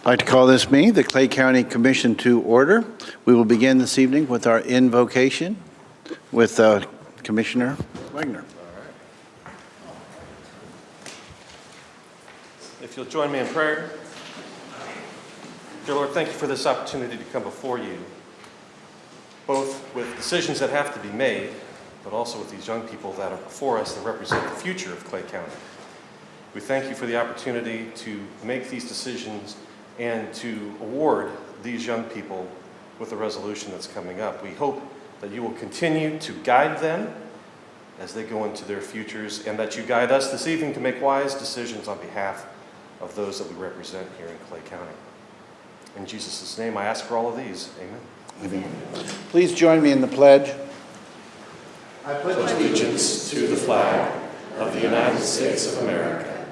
I'd like to call this meeting, the Clay County Commission, to order. We will begin this evening with our invocation with Commissioner Wagner. If you'll join me in prayer. Dear Lord, thank you for this opportunity to come before you, both with decisions that have to be made, but also with these young people that are before us that represent the future of Clay County. We thank you for the opportunity to make these decisions and to award these young people with a resolution that's coming up. We hope that you will continue to guide them as they go into their futures, and that you guide us this evening to make wise decisions on behalf of those that we represent here in Clay County. In Jesus' name, I ask for all of these. Amen. Amen. Please join me in the pledge. I pledge allegiance to the flag of the United States of America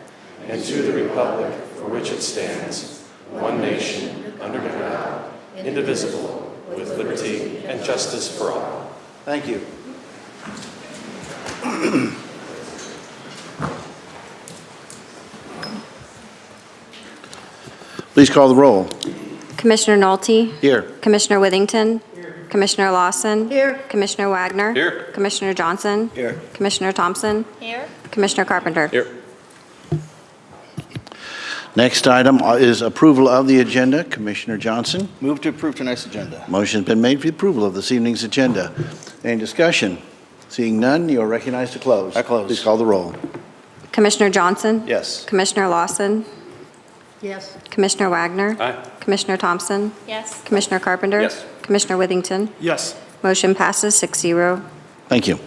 and to the republic for which it stands, one nation, under God, indivisible, with liberty and justice for all. Thank you. Please call the roll. Commissioner Nolte? Here. Commissioner Withington? Here. Commissioner Lawson? Here. Commissioner Wagner? Here. Commissioner Johnson? Here. Commissioner Thompson? Here. Commissioner Carpenter? Here. Next item is approval of the agenda. Commissioner Johnson. Move to approve tonight's agenda. Motion's been made for the approval of this evening's agenda. Any discussion? Seeing none, you are recognized to close. I close. Please call the roll. Commissioner Johnson? Yes. Commissioner Lawson? Yes. Commissioner Wagner? Aye. Commissioner Thompson? Yes. Commissioner Carpenter? Yes. Commissioner Withington? Yes. Motion passes 6-0. Thank you.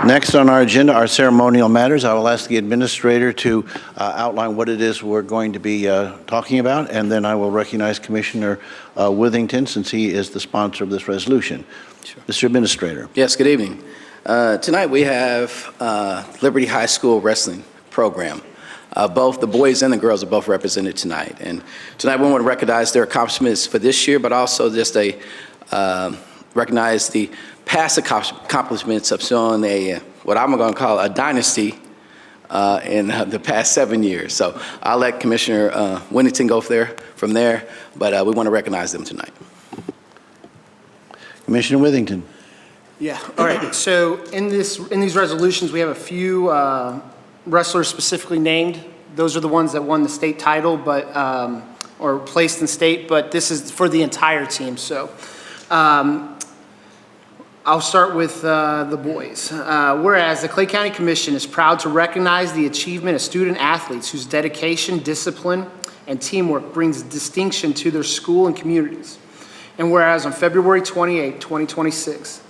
Next on our agenda are ceremonial matters. I will ask the administrator to outline what it is we're going to be talking about, and then I will recognize Commissioner Withington since he is the sponsor of this resolution. Sure. Mr. Administrator. Yes, good evening. Tonight we have Liberty High School Wrestling Program. Both the boys and the girls are both represented tonight. And tonight we want to recognize their accomplishments for this year, but also just recognize the past accomplishments of showing what I'm going to call a dynasty in the past 7 years. So I'll let Commissioner Whittington go from there, but we want to recognize them tonight. Commissioner Withington. Yeah, all right. So in these resolutions, we have a few wrestlers specifically named. Those are the ones that won the state title, but or placed in state, but this is for the entire team. So I'll start with the boys. Whereas the Clay County Commission is proud to recognize the achievement of student athletes whose dedication, discipline, and teamwork brings distinction to their school and communities. And whereas on February 28, 2026,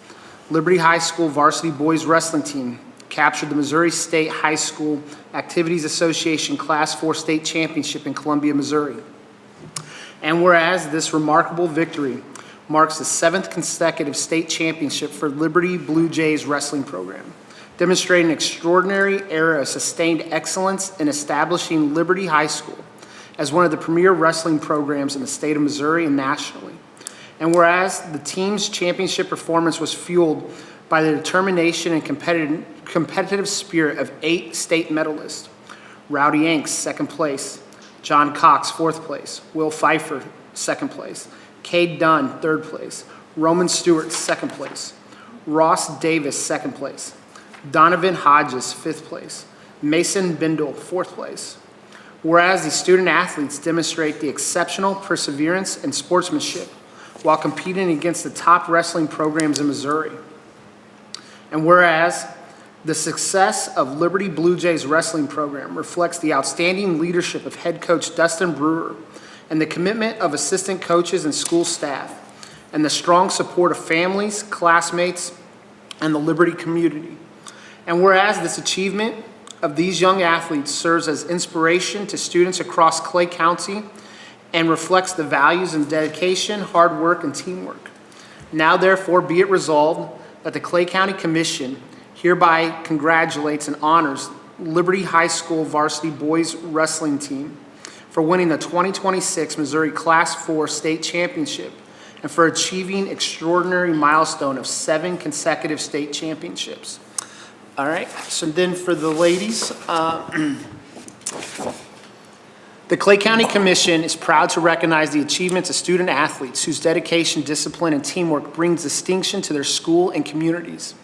Liberty High School varsity boys wrestling team captured the Missouri State High School Activities Association Class 4 State Championship in Columbia, Missouri. And whereas this remarkable victory marks the 7th consecutive state championship for Liberty Blue Jays wrestling program, demonstrating an extraordinary era of sustained excellence in establishing Liberty High School as one of the premier wrestling programs in the state of Missouri and nationally. And whereas the team's championship performance was fueled by the determination and competitive spirit of 8 state medalists: Rowdy Yanks, 2nd place; John Cox, 4th place; Will Pfeiffer, 2nd place; Cade Dunn, 3rd place; Roman Stewart, 2nd place; Ross Davis, 2nd place; Donovan Hodges, 5th place; Mason Bindle, 4th place. Whereas the student athletes demonstrate the exceptional perseverance and sportsmanship while competing against the top wrestling programs in Missouri. And whereas the success of Liberty Blue Jays wrestling program reflects the outstanding leadership of head coach Dustin Brewer and the commitment of assistant coaches and school staff, and the strong support of families, classmates, and the Liberty community. And whereas this achievement of these young athletes serves as inspiration to students across Clay County and reflects the values and dedication, hard work, and teamwork. Now therefore be it resolved that the Clay County Commission hereby congratulates and honors Liberty High School varsity boys wrestling team for winning the 2026 Missouri Class 4 State Championship and for achieving extraordinary milestone of 7 consecutive state championships. All right, so then for the ladies, The Clay County Commission is proud to recognize the achievements of student athletes whose dedication, discipline, and teamwork brings distinction to their school and communities.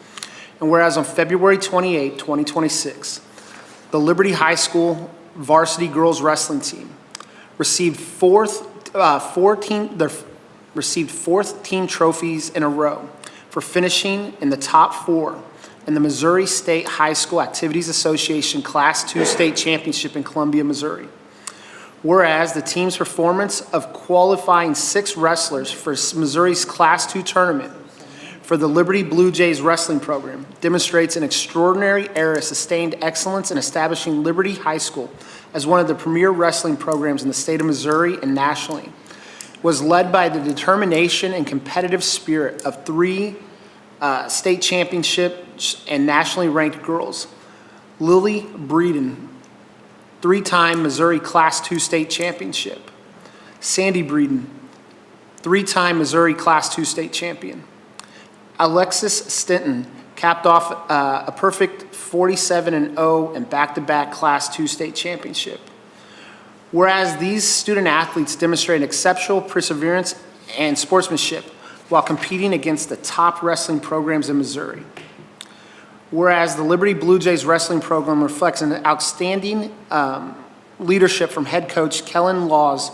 And whereas on February 28, 2026, the Liberty High School varsity girls wrestling team received fourth team trophies in a row for finishing in the top 4 in the Missouri State High School Activities Association Class II State Championship in Columbia, Missouri. Whereas the team's performance of qualifying 6 wrestlers for Missouri's Class II tournament for the Liberty Blue Jays wrestling program demonstrates an extraordinary era of sustained excellence in establishing Liberty High School as one of the premier wrestling programs in the state of Missouri and nationally, was led by the determination and competitive spirit of 3 state championships and nationally ranked girls. Lily Breeden, 3-time Missouri Class II state championship. Sandy Breeden, 3-time Missouri Class II state champion. Alexis Stinton capped off a perfect 47-0 and back-to-back Class II state championship. Whereas these student athletes demonstrate exceptional perseverance and sportsmanship while competing against the top wrestling programs in Missouri. Whereas the Liberty Blue Jays wrestling program reflects an outstanding leadership from head coach Kellen Laws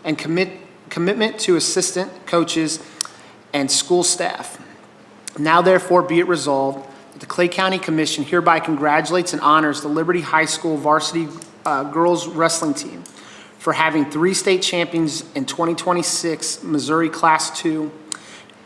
and commitment to assistant coaches and school staff. Now therefore be it resolved that the Clay County Commission hereby congratulates and honors the Liberty High School varsity girls wrestling team for having 3 state champions in 2026 Missouri Class II,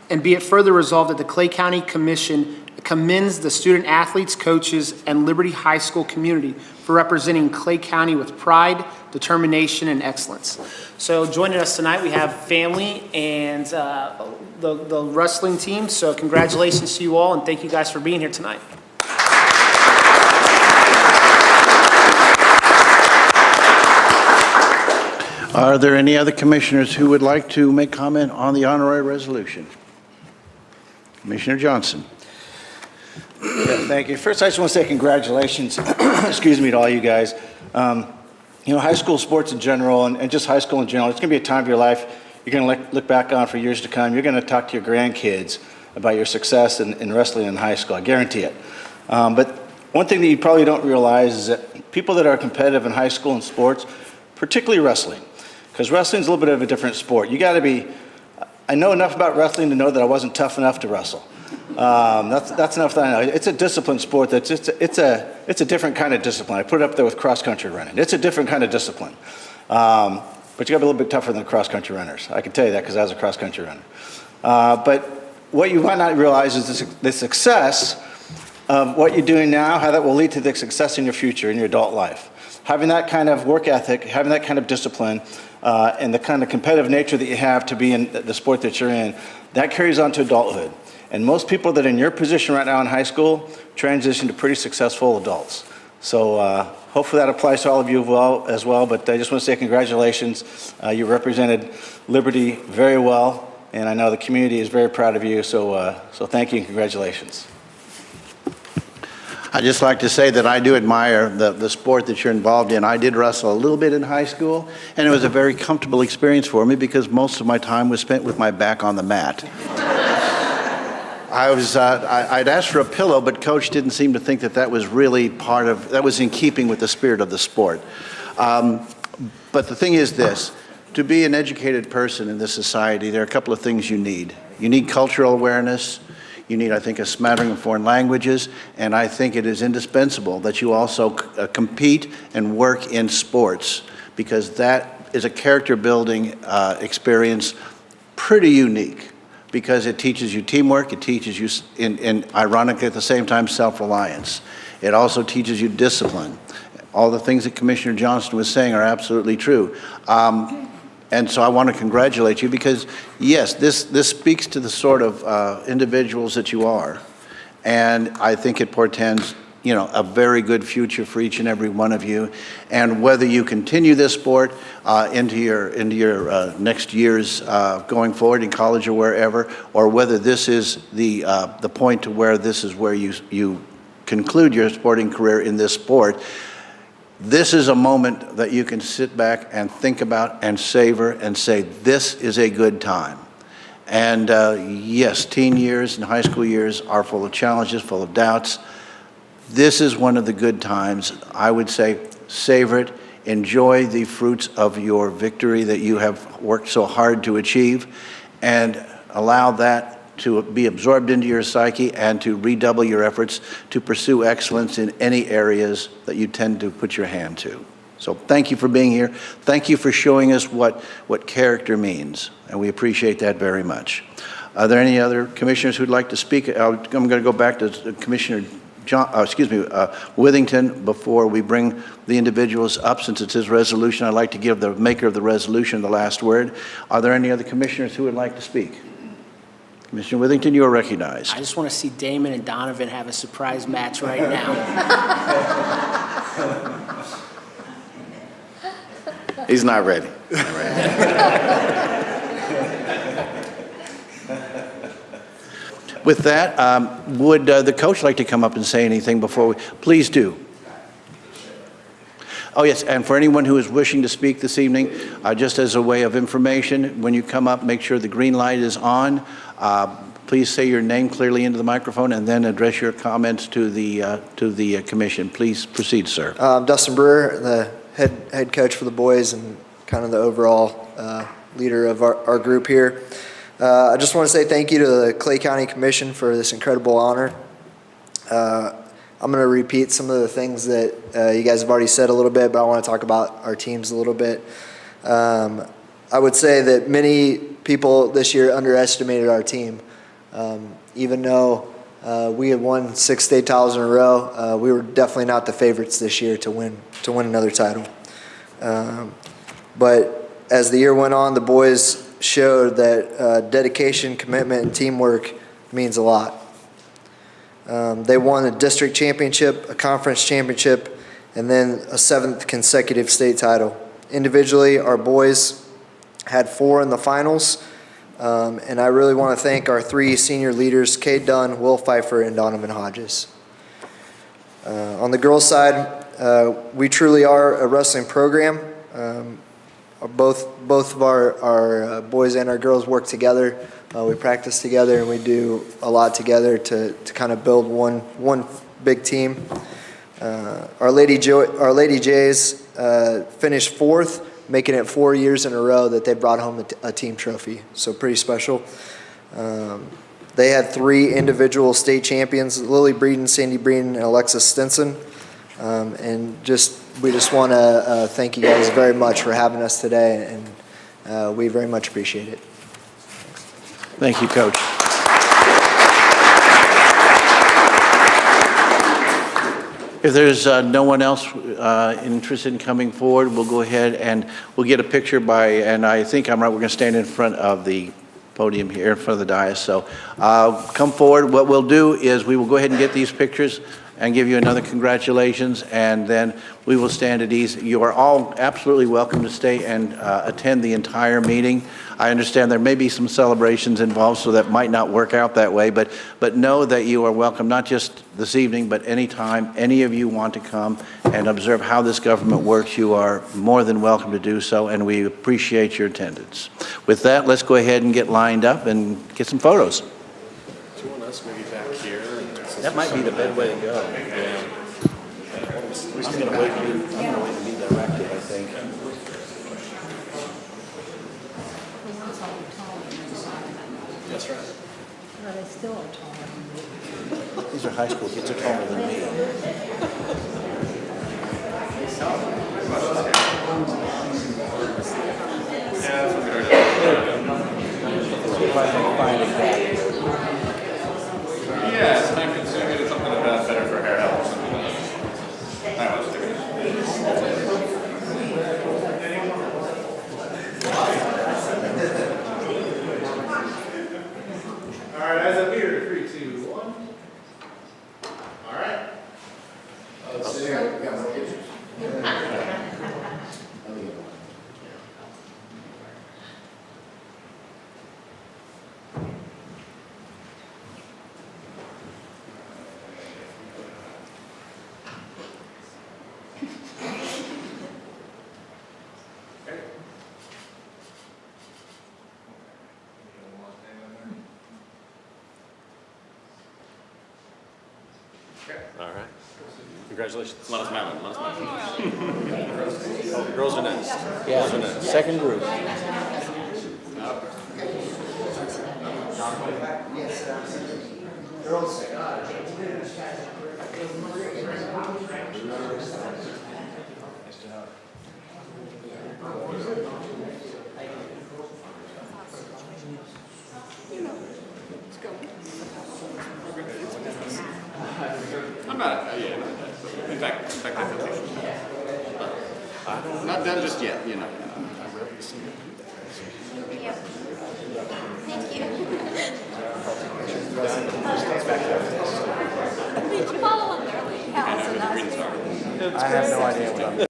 and be it further resolved that the Clay County Commission commends the student athletes, coaches, and Liberty High School community for representing Clay County with pride, determination, and excellence. So joining us tonight, we have family and the wrestling team. So congratulations to you all, and thank you guys for being here tonight. Are there any other commissioners who would like to make comment on the honorary resolution? Commissioner Johnson. Yeah, thank you. First, I just want to say congratulations, excuse me, to all you guys. High school sports in general and just high school in general, it's going to be a time of your life you're going to look back on for years to come. You're going to talk to your grandkids about your success in wrestling in high school. I guarantee it. But one thing that you probably don't realize is that people that are competitive in high school and sports, particularly wrestling, because wrestling is a little bit of a different sport. You got to be, I know enough about wrestling to know that I wasn't tough enough to wrestle. That's enough that I know. It's a disciplined sport. It's a different kind of discipline. I put it up there with cross country running. It's a different kind of discipline. But you got to be a little bit tougher than cross country runners. I can tell you that because I was a cross country runner. But what you might not realize is the success of what you're doing now, how that will lead to the success in your future, in your adult life. Having that kind of work ethic, having that kind of discipline, and the kind of competitive nature that you have to be in the sport that you're in, that carries on to adulthood. And most people that are in your position right now in high school transition to pretty successful adults. So hopefully that applies to all of you as well. But I just want to say congratulations. You represented Liberty very well, and I know the community is very proud of you. So thank you and congratulations. I'd just like to say that I do admire the sport that you're involved in. I did wrestle a little bit in high school, and it was a very comfortable experience for me because most of my time was spent with my back on the mat. I'd asked for a pillow, but Coach didn't seem to think that was really that was in keeping with the spirit of the sport. But the thing is this, to be an educated person in this society, there are a couple of things you need. You need cultural awareness. You need, I think, a smattering of foreign languages, and I think it is indispensable that you also compete and work in sports, because that is a character-building experience pretty unique, because it teaches you teamwork, it teaches you, ironically at the same time, self-reliance. It also teaches you discipline. All the things that Commissioner Johnston was saying are absolutely true. And so I want to congratulate you because, yes, this speaks to the sort of individuals that you are. And I think it portends, a very good future for each and every one of you. And whether you continue this sport into your next years going forward in college or wherever, or whether this is the point to where this is where you conclude your sporting career in this sport, This is a moment that you can sit back and think about and savor and say, this is a good time. And yes, teen years and high school years are full of challenges, full of doubts. This is one of the good times. I would say savor it, enjoy the fruits of your victory that you have worked so hard to achieve, and allow that to be absorbed into your psyche and to redouble your efforts to pursue excellence in any areas that you tend to put your hand to. So thank you for being here. Thank you for showing us what character means, and we appreciate that very much. Are there any other commissioners who'd like to speak? I'm going to go back to Commissioner Withington before we bring the individuals up. Since it's his resolution, I'd like to give the maker of the resolution the last word. Are there any other commissioners who would like to speak? Commissioner Withington, you are recognized. I just want to see Damon and Donovan have a surprise match right now. He's not ready. With that, would the coach like to come up and say anything before we? Please do. Oh, yes, and for anyone who is wishing to speak this evening, just as a way of information, when you come up, make sure the green light is on. Please say your name clearly into the microphone and then address your comments to the commission. Please proceed, sir. Dustin Brewer, the head coach for the boys and kind of the overall leader of our group here. I just want to say thank you to the Clay County Commission for this incredible honor. I'm going to repeat some of the things that you guys have already said a little bit, but I want to talk about our teams a little bit. I would say that many people this year underestimated our team. Even though we had won 6 state titles in a row, we were definitely not the favorites this year to win another title. But as the year went on, the boys showed that dedication, commitment, and teamwork means a lot. They won a district championship, a conference championship, and then a 7th consecutive state title. Individually, our boys had 4 in the finals, and I really want to thank our 3 senior leaders, Cade Dunn, Will Pfeiffer, and Donovan Hodges. On the girls' side, we truly are a wrestling program. Both of our boys and our girls work together. We practice together and we do a lot together to kind of build one big team. Our Lady Jays finished 4th, making it 4 years in a row that they brought home a team trophy. So pretty special. They had 3 individual state champions: Lily Breeden, Sandy Breeden, and Alexis Stinson. And we just want to thank you guys very much for having us today, and we very much appreciate it. Thank you, Coach. If there's no one else interested in coming forward, we'll go ahead and we'll get a picture and I think I'm right, we're going to stand in front of the podium here, in front of the dais. So come forward. What we'll do is we will go ahead and get these pictures and give you another congratulations, and then we will stand at ease. You are all absolutely welcome to stay and attend the entire meeting. I understand there may be some celebrations involved, so that might not work out that way, but know that you are welcome, not just this evening, but anytime any of you want to come and observe how this government works, you are more than welcome to do so, and we appreciate your attendance. With that, let's go ahead and get lined up and get some photos. Do you want us maybe back here? That might be the better way to go. Yeah. I'm going to wait to be directed, I think. That's right. But they still are taller than me. These are high school kids, they're taller than me. If I can find a gap. Yeah, it's time consuming. It's something about better for hair health. I was doing All right, eyes up here. 3, 2, 1. All right. All right. Congratulations. Let us know. Let us know. Girls are next. Yeah, second group. I'm not, yeah. In fact, I feel not done just yet, you know. Thank you. I have no idea what I'm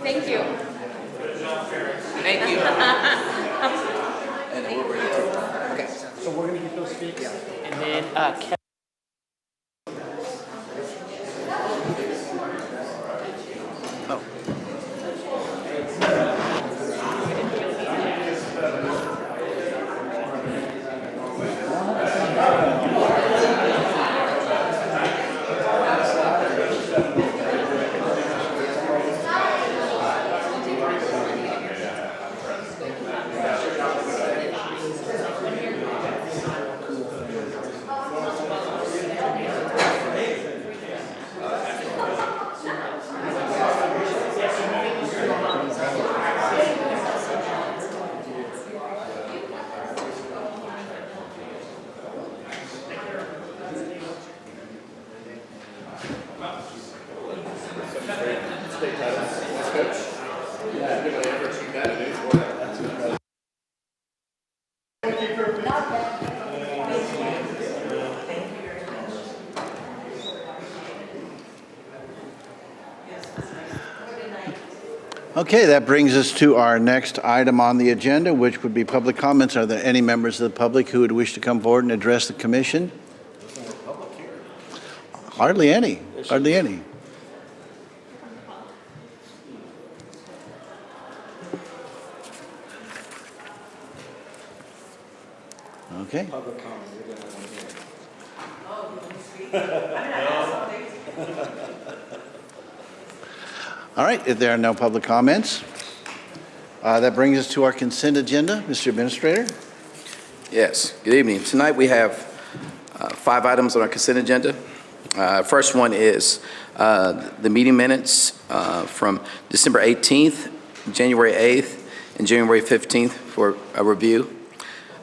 Thank you. Thank you. So we're going to get those fixed. And then Kevin. Okay, that brings us to our next item on the agenda, which would be public comments. Are there any members of the public who would wish to come forward and address the commission? Hardly any, hardly any. Okay. All right, if there are no public comments, that brings us to our consent agenda. Mr. Administrator? Yes, good evening. Tonight we have 5 items on our consent agenda. First one is the meeting minutes from December 18th, January 8th, and January 15th for a review.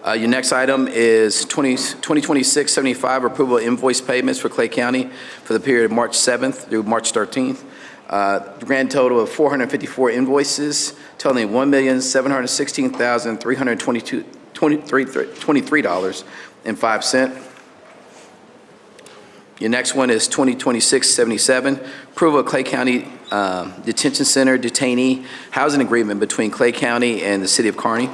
Your next item is 2026-75 approval of invoice payments for Clay County for the period of March 7th through March 13th. Grand total of 454 invoices totaling $1,716,323.05. Your next one is 2026-77, approval of Clay County Detention Center detainee housing agreement between Clay County and the City of Kearney.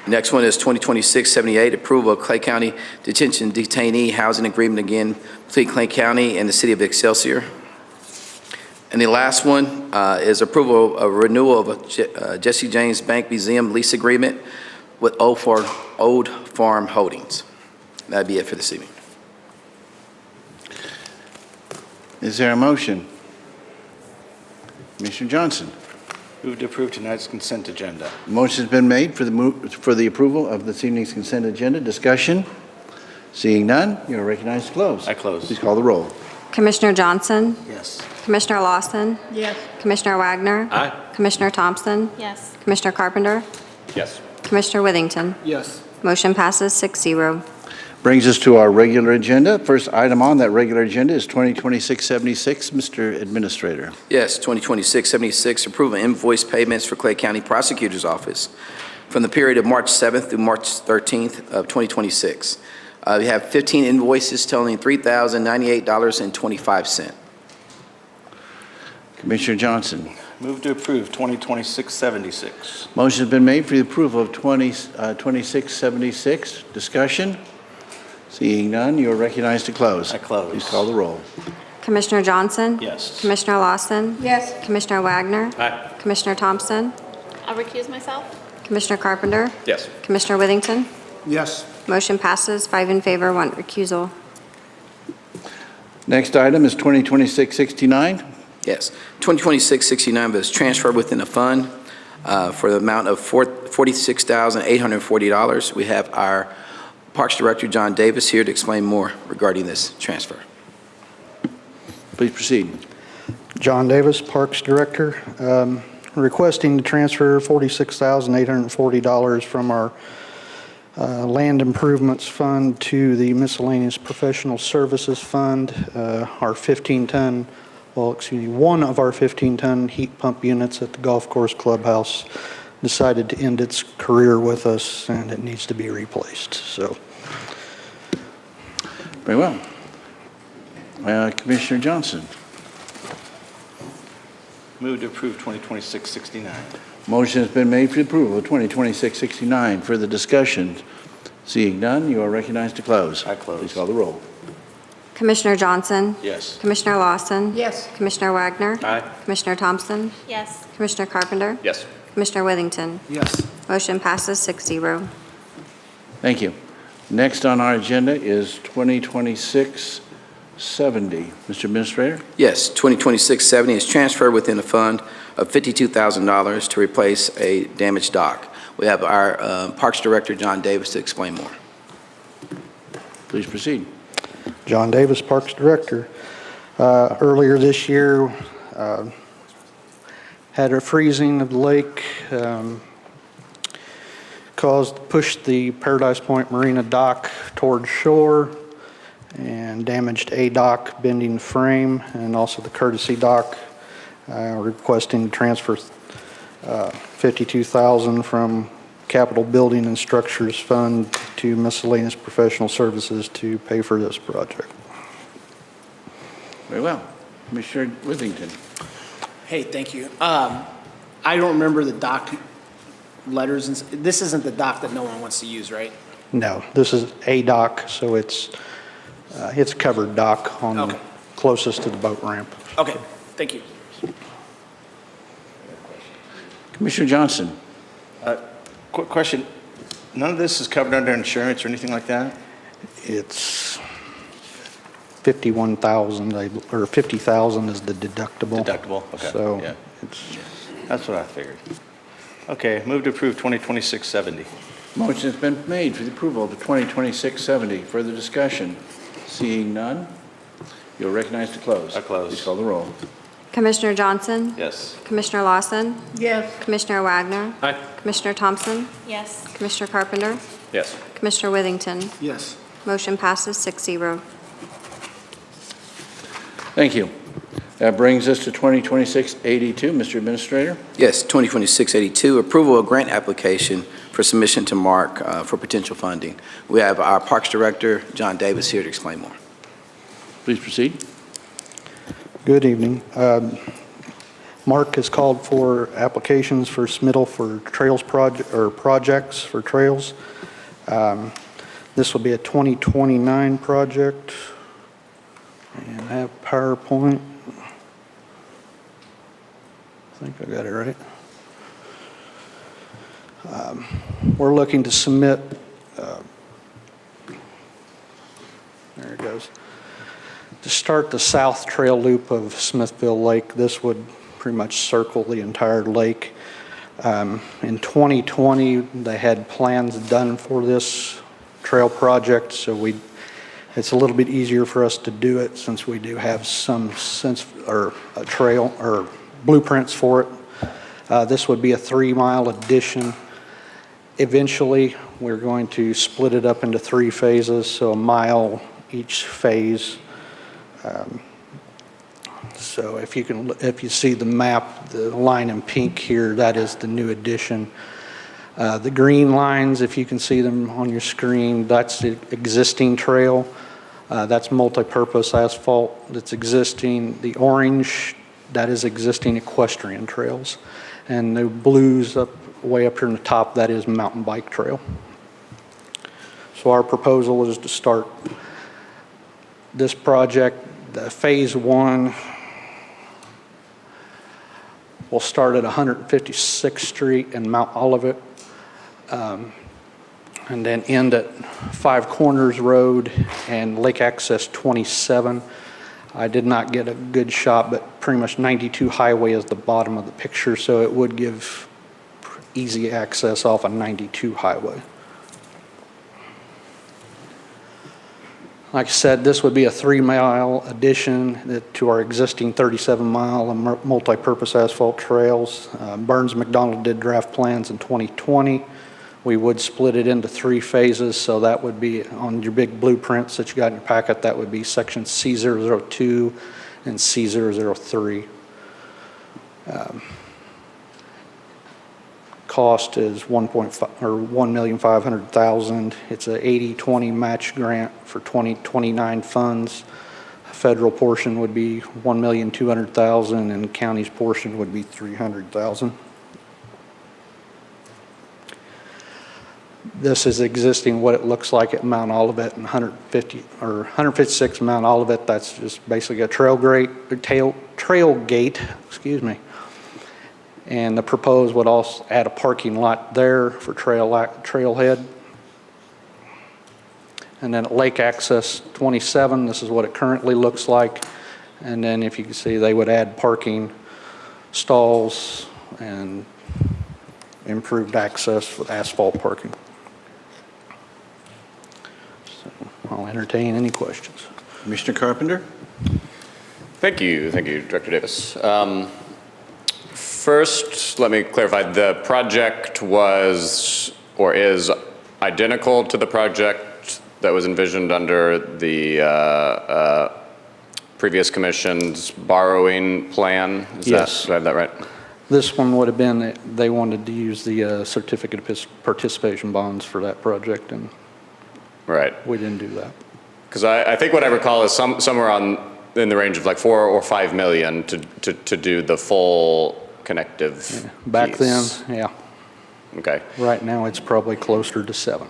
Next one is 2026-78, approval of Clay County Detention Detainee Housing Agreement again between Clay County and the City of Excelsior. And the last one, is approval of renewal of a Jesse James Bank Museum lease agreement with Old Farm Holdings. That'd be it for this evening. Is there a motion? Commissioner Johnson. Move to approve tonight's consent agenda. Motion's been made for the approval of this evening's consent agenda. Discussion? Seeing none, you are recognized to close. I close. Please call the roll. Commissioner Johnson? Yes. Commissioner Lawson? Yes. Commissioner Wagner? Aye. Commissioner Thompson? Yes. Commissioner Carpenter? Yes. Commissioner Withington? Yes. Motion passes 6-0. Brings us to our regular agenda. First item on that regular agenda is 2026-76. Mr. Administrator. Yes, 2026-76, approve of invoice payments for Clay County Prosecutor's Office from the period of March 7th through March 13th of 2026. We have 15 invoices totaling $3,098.25. Commissioner Johnson. Move to approve 2026-76. Motion's been made for the approval of 2676. Discussion? Seeing none, you are recognized to close. I close. Please call the roll. Commissioner Johnson? Yes. Commissioner Lawson? Yes. Commissioner Wagner? Aye. Commissioner Thompson? I'll recuse myself. Commissioner Carpenter? Yes. Commissioner Withington? Yes. Motion passes 5 in favor, 1 recusal. Next item is 2026-69. Yes, 2026-69 was transferred within the fund for the amount of $46,840. We have our Parks Director, John Davis, here to explain more regarding this transfer. Please proceed. John Davis, Parks Director, requesting to transfer $46,840 from our Land Improvements Fund to the Miscellaneous Professional Services Fund. One of our 15-ton heat pump units at the golf course clubhouse decided to end its career with us, and it needs to be replaced. So, Very well. Commissioner Johnson. Move to approve 2026-69. Motion has been made for the approval of 2026-69. Further discussion? Seeing none, you are recognized to close. I close. Please call the roll. Commissioner Johnson? Yes. Commissioner Lawson? Yes. Commissioner Wagner? Aye. Commissioner Thompson? Yes. Commissioner Carpenter? Yes. Commissioner Withington? Yes. Motion passes 6-0. Thank you. Next on our agenda is 2026-70. Mr. Administrator? Yes, 2026-70 is transferred within a fund of $52,000 to replace a damaged dock. We have our Parks Director, John Davis, to explain more. Please proceed. John Davis, Parks Director. Earlier this year, had a freezing of the lake, pushed the Paradise Point Marina dock toward shore and damaged a dock, bending the frame, and also the courtesy dock. Requesting to transfer $52,000 from Capital Building and Structures Fund to Miscellaneous Professional Services to pay for this project. Very well. Commissioner Withington. Hey, thank you. I don't remember the dock letters. This isn't the dock that no one wants to use, right? No, this is a dock, so it's a covered dock on Okay. closest to the boat ramp. Okay, thank you. Commissioner Johnson. Quick question. None of this is covered under insurance or anything like that? It's $51,000, or $50,000 is the deductible. Deductible, okay. So Yeah. it's, That's what I figured. Okay, move to approve 2026-70. Motion has been made for the approval of the 2026-70. Further discussion? Seeing none, you're recognized to close. I close. Please call the roll. Commissioner Johnson? Yes. Commissioner Lawson? Yes. Commissioner Wagner? Aye. Commissioner Thompson? Yes. Commissioner Carpenter? Yes. Commissioner Withington? Yes. Motion passes 6-0. Thank you. That brings us to 2026-82. Mr. Administrator? Yes, 2026-82, approval of grant application for submission to MARC for potential funding. We have our Parks Director, John Davis, here to explain more. Please proceed. good evening. Mark has called for applications for submittal for trails projects for trails. This will be a 2029 project. And I have PowerPoint. I think I got it right. We're looking to submit, there it goes. To start the south trail loop of Smithville Lake, this would pretty much circle the entire lake. In 2020, they had plans done for this trail project, so it's a little bit easier for us to do it since we do have some sense, or a trail, or blueprints for it. This would be a 3-mile addition. Eventually, we're going to split it up into 3 phases, so a mile each phase. So if you see the map, the line in pink here, that is the new addition. The green lines, if you can see them on your screen, that's the existing trail. That's multi-purpose asphalt that's existing. The orange, that is existing equestrian trails. And the blues way up here in the top, that is mountain bike trail. So our proposal is to start this project, phase 1 will start at 156th Street and Mount Olivet, and then end at 5 Corners Road and Lake Access 27. I did not get a good shot, but pretty much 92 Highway is the bottom of the picture, so it would give easy access off of 92 Highway. Like I said, this would be a 3-mile addition to our existing 37-mile multi-purpose asphalt trails. Burns McDonald did draft plans in 2020. We would split it into 3 phases, so that would be on your big blueprints that you got in your packet, that would be section C002 and C003. Cost is $1,500,000. It's a 80-20 match grant for 2029 funds. Federal portion would be $1,200,000 and county's portion would be $300,000. This is existing what it looks like at Mount Olivet and 156 Mount Olivet. That's just basically a trail gate, excuse me. And the proposed would also add a parking lot there for trailhead. And then at Lake Access 27, this is what it currently looks like. And then if you can see, they would add parking stalls and improved access with asphalt parking. So I'll entertain any questions. Commissioner Carpenter? Thank you, Director Davis. First, let me clarify, the project was or is identical to the project that was envisioned under the previous commission's borrowing plan? Yes. Do I have that right? This one would have been, they wanted to use the certificate of participation bonds for that project, and Right. we didn't do that. Because I think what I recall is somewhere in the range of like $4 or $5 million to do the full connective Back piece. then, yeah. Okay. Right now, it's probably closer to 7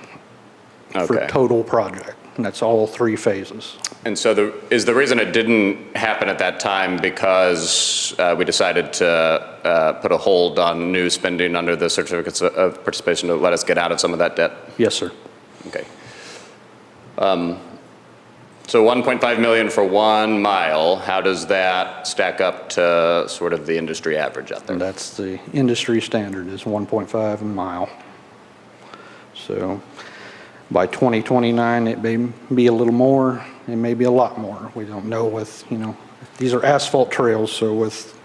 for Okay. total project, and that's all 3 phases. And so is the reason it didn't happen at that time because we decided to put a hold on new spending under the certificates of participation to let us get out of some of that debt? Yes, sir. Okay. So 1.5 million for 1 mile, how does that stack up to sort of the industry average out there? And that's the industry standard, is 1.5 a mile. So by 2029, it may be a little more, it may be a lot more. We don't know with, these are asphalt trails, so with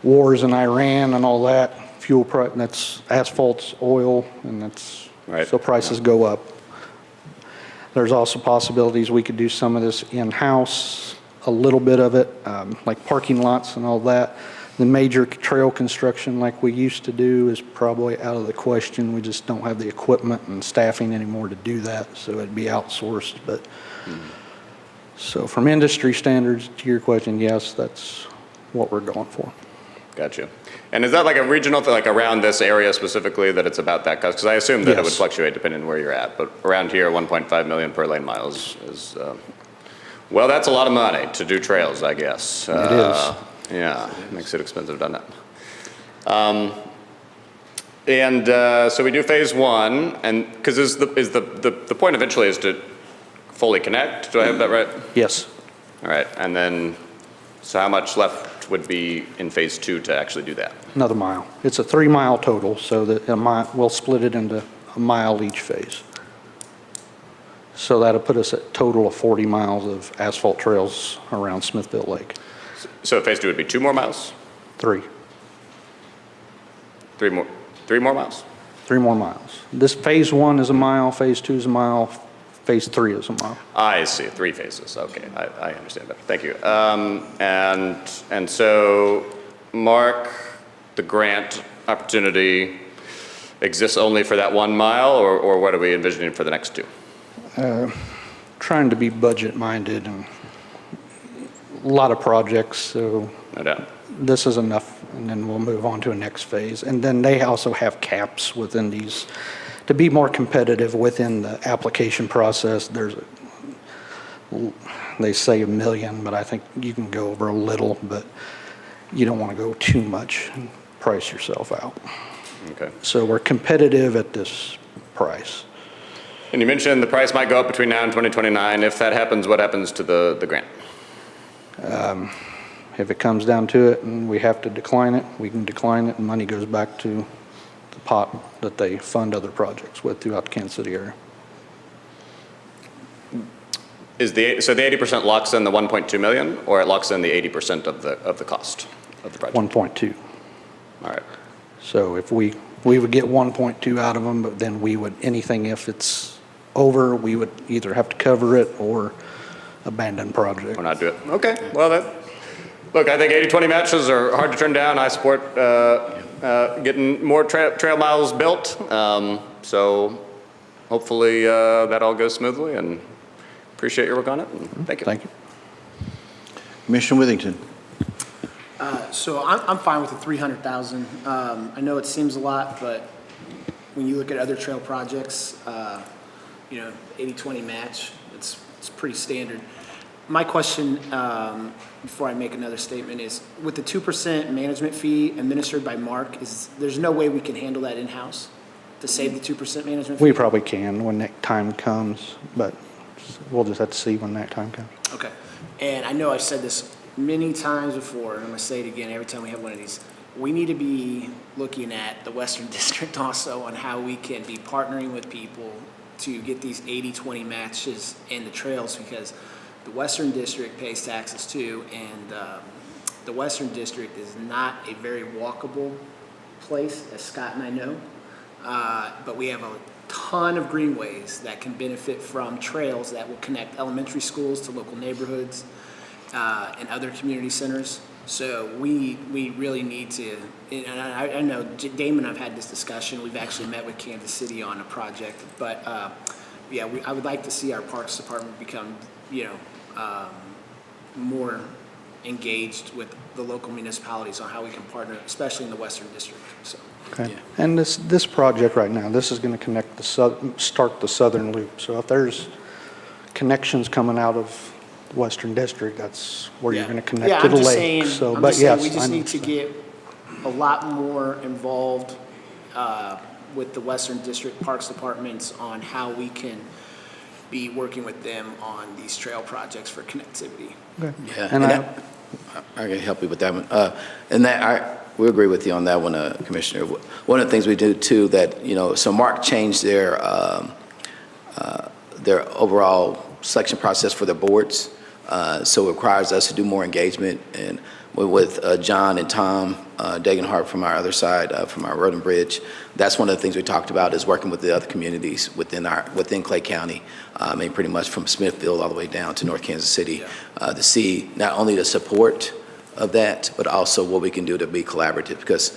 wars in Iran and all that, fuel price, that's asphalt's oil, and that's, Right. so prices go up. There's also possibilities we could do some of this in-house, a little bit of it, like parking lots and all that. The major trail construction like we used to do is probably out of the question. We just don't have the equipment and staffing anymore to do that, so it'd be outsourced. But so from industry standards, to your question, yes, that's what we're going for. Gotcha. And is that like a regional thing, like around this area specifically, that it's about that cost? Because I assume that it would Yes. fluctuate depending on where you're at, but around here, 1.5 million per lane mile is well, that's a lot of money to do trails, I guess. It is. Yeah, makes it expensive, doesn't it? So we do phase one, and because is the point eventually is to fully connect? Do I have that right? Yes. All right, and then, so how much left would be in phase two to actually do that? Another mile. It's a 3-mile total, so that we'll split it into a mile each phase. So that'll put us at a total of 40 miles of asphalt trails around Smithville Lake. So phase two would be 2 more miles? 3 more miles? 3 more miles. This phase 1 is a mile, phase 2 is a mile, phase 3 is a mile. I see, 3 phases, okay, I understand better, thank you. And so, Mark, the grant opportunity exists only for that 1 mile, or what are we envisioning for the next 2? Trying to be budget-minded and a lot of projects, so No doubt. this is enough, and then we'll move on to a next phase. And then they also have caps within these, to be more competitive within the application process. They say $1 million, but I think you can go over a little, but you don't want to go too much and price yourself out. Okay. So we're competitive at this price. And you mentioned the price might go up between now and 2029. If that happens, what happens to the grant? If it comes down to it and we have to decline it, we can decline it, and money goes back to the pot that they fund other projects with throughout the Kansas City area. So the 80% locks in the 1.2 million, or it locks in the 80% of the cost of the project? 1.2. All right. So if we would get 1.2 out of them, but then we would, anything if it's over, we would either have to cover it or abandon project. Or not do it. Okay, well, look, I think 80-20 matches are hard to turn down. I support getting more trail miles built. So hopefully that all goes smoothly, and appreciate your work on it. And thank you. Thank you. Commissioner Withington. So I'm fine with the 300,000. I know it seems a lot, but when you look at other trail projects, 80-20 match, it's pretty standard. My question, before I make another statement, is with the 2% management fee administered by Mark, there's no way we can handle that in-house to save the 2% management fee? We probably can when that time comes, but we'll just have to see when that time comes. Okay. And I know I've said this many times before, and I'm going to say it again every time we have one of these. We need to be looking at the Western District also on how we can be partnering with people to get these 80-20 matches in the trails, because the Western District pays taxes too, and the Western District is not a very walkable place, as Scott and I know, but we have a ton of greenways that can benefit from trails that will connect elementary schools to local neighborhoods and other community centers. So we really need to, and I know Damon and I've had this discussion. We've actually met with Kansas City on a project, but yeah, I would like to see our Parks Department become, more engaged with the local municipalities on how we can partner, especially in the Western District. So. Okay. Yeah. And this project right now, this is going to connect start the southern loop. So if there's connections coming out of the Western District, that's where you're going to connect to the lake. So, but yes, we just I need to understand. get a lot more involved with the Western District Parks Departments on how we can be working with them on these trail projects for connectivity. Okay. Yeah, And I can help you with that one. And we agree with you on that one, Commissioner. One of the things we do too, that, so Mark changed their overall selection process for their boards. So it requires us to do more engagement, and with John and Tom Degenhart from our other side, from our Road and Bridge. That's one of the things we talked about, is working with the other communities within Clay County, pretty much from Smithfield all the way down to North Kansas City, to see not only the support of that, but also what we can do to be collaborative, because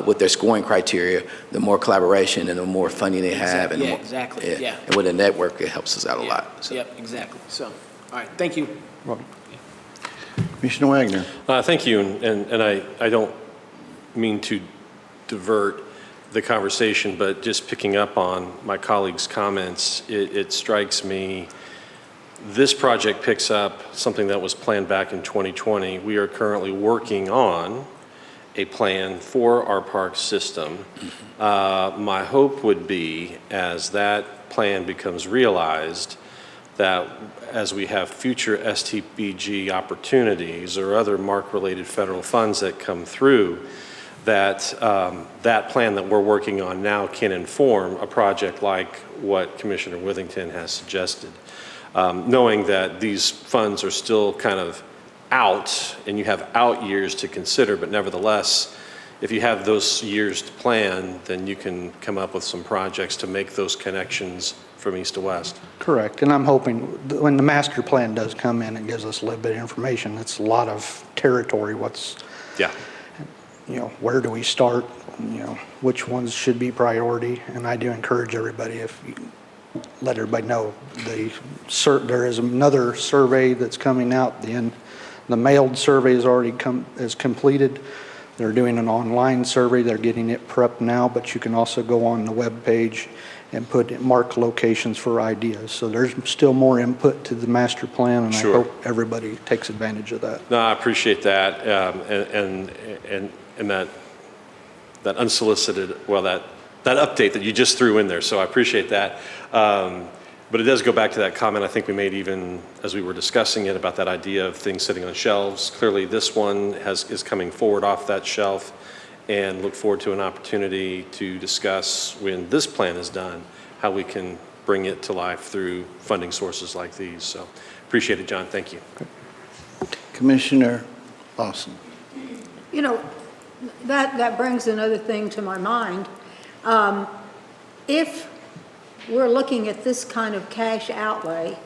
with their scoring criteria, the more collaboration and the more funding they have, and Exactly. and with a network, it helps us out a lot. So. Yep, exactly. So, all right, thank you. Commissioner Wagner. Thank you, and I don't mean to divert the conversation, but just picking up on my colleague's comments, it strikes me this project picks up something that was planned back in 2020. We are currently working on a plan for our park system. My hope would be, as that plan becomes realized, that as we have future STBG opportunities or other MARC-related federal funds that come through, that that plan that we're working on now can inform a project like what Commissioner Withington has suggested. Knowing that these funds are still kind of out, and you have out years to consider, but nevertheless, if you have those years to plan, then you can come up with some projects to make those connections from east to west. Correct, and I'm hoping when the master plan does come in, it gives us a little bit of information. It's a lot of territory, Yeah. Where do we start, which ones should be priority, and I do encourage everybody, if you let everybody know, there is another survey that's coming out, the mailed survey is completed. They're doing an online survey, they're getting it prepped now, but you can also go on the webpage and mark locations for ideas. So there's still more input to the master plan, and Sure. I hope everybody takes advantage of that. No, I appreciate that, and that unsolicited, that update that you just threw in there, so I appreciate that. But it does go back to that comment I think we made even as we were discussing it about that idea of things sitting on shelves. Clearly, this one is coming forward off that shelf, and look forward to an opportunity to discuss when this plan is done, how we can bring it to life through funding sources like these. So appreciate it, John. Thank you. Commissioner Lawson. That brings another thing to my mind. If we're looking at this kind of cash outlay,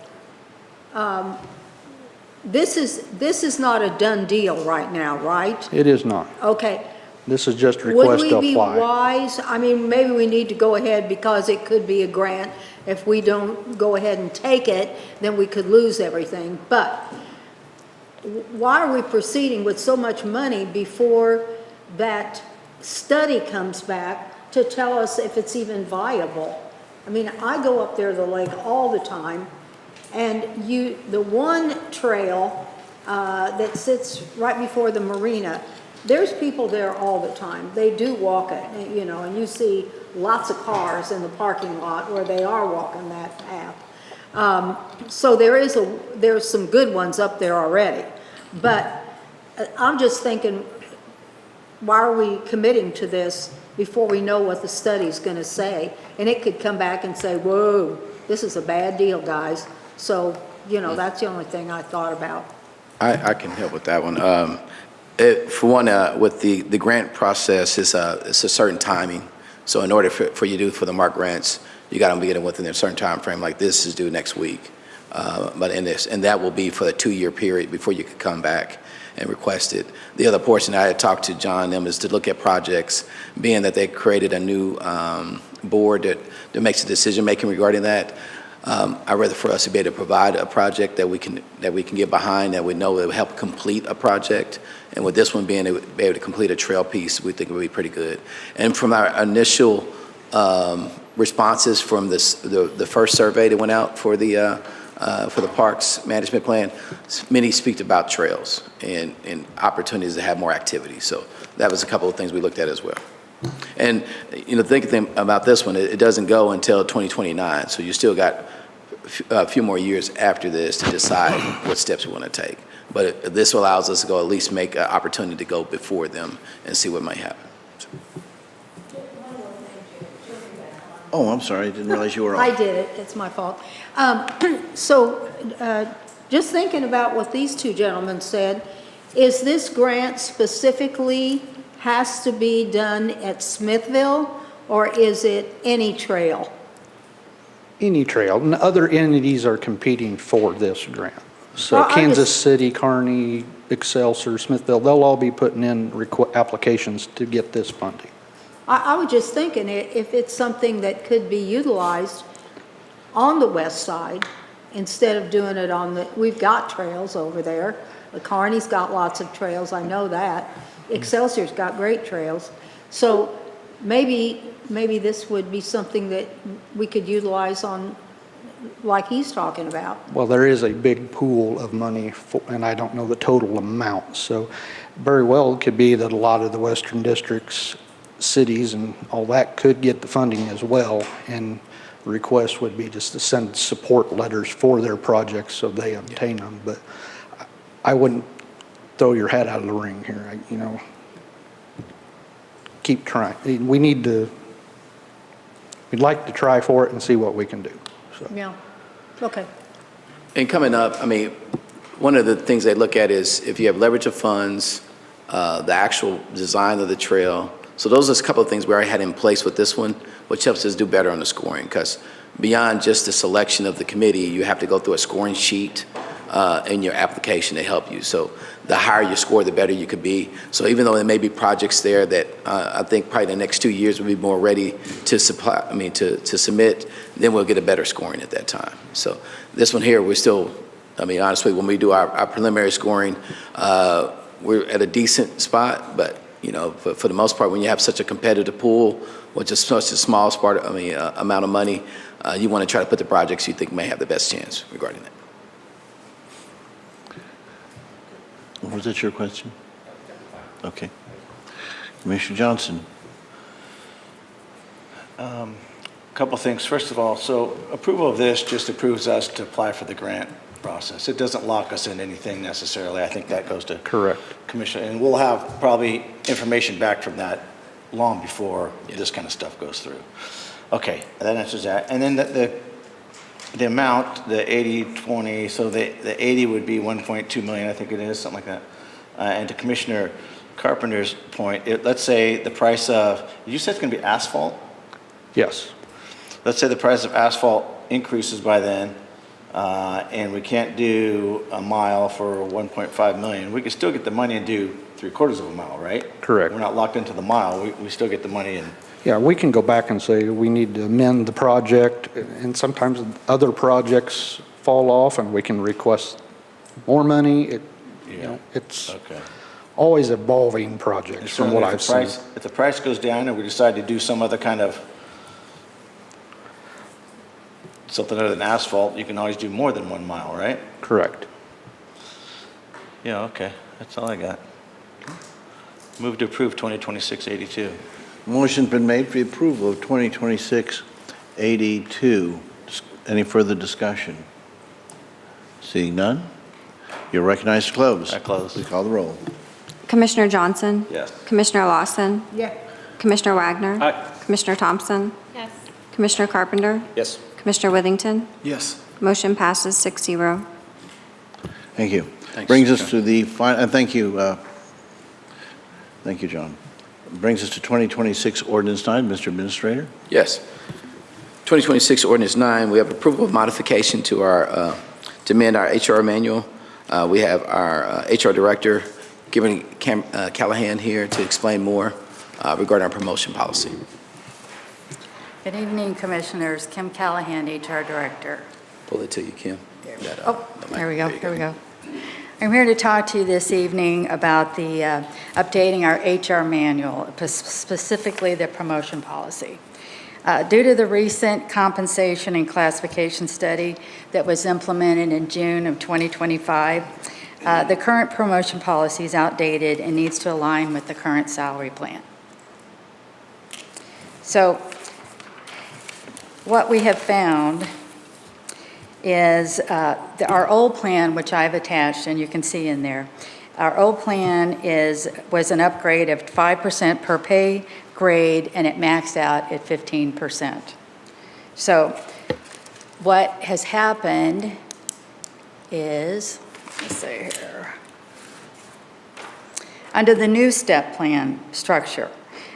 this is not a done deal right now, right? It is not. Okay. This is just Would request to we be apply. wise, maybe we need to go ahead because it could be a grant. If we don't go ahead and take it, then we could lose everything. But why are we proceeding with so much money before that study comes back to tell us if it's even viable? I go up there to the lake all the time, and the one trail that sits right before the marina, there's people there all the time. They do walk it, and you see lots of cars in the parking lot where they are walking that path. So there's some good ones up there already. But I'm just thinking, why are we committing to this before we know what the study's going to say? And it could come back and say, whoa, this is a bad deal, guys. So, that's the only thing I thought about. I can help with that one. For one, with the grant process, it's a certain timing. So in order for you to do for the MARC grants, you got to be getting within a certain time frame. Like this is due next week, and that will be for the 2-year period before you could come back and request it. The other portion I had talked to John and them is to look at projects, being that they created a new board that makes a decision making regarding that. I'd rather for us to be able to provide a project that we can get behind, that we know it will help complete a project. And with this one being able to complete a trail piece, we think it would be pretty good. And from our initial responses from the first survey that went out for the parks management plan, many speak about trails and opportunities to have more activity. So that was a couple of things we looked at as well. And thinking about this one, it doesn't go until 2029, so you still got a few more years after this to decide what steps we want to take. But this allows us to go at least make an opportunity to go before them and see what might happen. Oh, I'm sorry, I didn't realize you were I off. did it, it's my fault. Just thinking about what these two gentlemen said, is this grant specifically has to be done at Smithville, or is it any trail? Any trail, and other entities are competing for this grant. So Well, I Kansas just- City, Kearney, Excelsior, Smithville, they'll all be putting in applications to get this funding. I was just thinking, if it's something that could be utilized on the west side, instead of doing it we've got trails over there. The Kearney's got lots of trails, I know that. Excelsior's got great trails. So maybe this would be something that we could utilize on like he's talking about. Well, there is a big pool of money, and I don't know the total amount. So very well, it could be that a lot of the Western District's cities and all that could get the funding as well. And the request would be just to send support letters for their projects so they obtain them. But I wouldn't throw your hat out of the ring here, keep trying. We'd like to try for it and see what we can do. So. Yeah, okay. And coming up, one of the things they look at is if you have leverage of funds, the actual design of the trail. So those are a couple of things we already had in place with this one, which helps us do better on the scoring. Because beyond just the selection of the committee, you have to go through a scoring sheet in your application to help you. So the higher you score, the better you could be. So even though there may be projects there that I think probably the next 2 years will be more ready to to submit, then we'll get a better scoring at that time. So this one here, we're still, honestly, when we do our preliminary scoring, we're at a decent spot, but for the most part, when you have such a competitive pool with just such a small amount of money, you want to try to put the projects you think may have the best chance regarding that. Was that your question? Okay. Commissioner Johnson. Couple things. First of all, so approval of this just approves us to apply for the grant process. It doesn't lock us in anything necessarily. I think that goes to Correct. Commissioner, and we'll have probably information back from that long before this kind of stuff goes through. Okay, that answers that. And then the amount, the 80/20, so the 80 would be 1.2 million, I think it is, something like that. And to Commissioner Carpenter's point, let's say the price of, you said it's going to be asphalt? Yes. Let's say the price of asphalt increases by then, and we can't do a mile for 1.5 million. We could still get the money and do 3/4 of a mile, right? Correct. We're not locked into the mile. We still get the money and. Yeah, we can go back and say we need to amend the project, and sometimes other projects fall off and we can request more money. It's Okay. always evolving projects from what I've seen. If the price goes down and we decide to do some other kind of something other than asphalt, you can always do more than 1 mile, right? Correct. Yeah, okay. That's all I got. Move to approve 2026-82. Motion's been made for the approval of 2026-82. Any further discussion? Seeing none, you're recognized to close. I close. Please call the roll. Commissioner Johnson? Yes. Commissioner Lawson? Yeah. Commissioner Wagner? Aye. Commissioner Thompson? Yes. Commissioner Carpenter? Yes. Commissioner Withington? Yes. Motion passes 6-0. Thank you. Thanks, Brings us John. to the final, thank you, John. Brings us to 2026 Ordinance 9. Mr. Administrator. Yes. 2026 Ordinance 9, we have approval of modification to our, to amend our HR manual. We have our HR Director, Given Callahan, here to explain more regarding our promotion policy. Good evening, Commissioners. Kim Callahan, HR Director. Pull it to you, Kim. Oh, there we go, here we go. I'm here to talk to you this evening about the updating our HR manual, specifically the promotion policy. Due to the recent compensation and classification study that was implemented in June of 2025, the current promotion policy is outdated and needs to align with the current salary plan. So what we have found is our old plan, which I've attached, and you can see in there, our old plan was an upgrade of 5% per pay grade, and it maxed out at 15%. So what has happened is, let's see here, under the new step plan structure,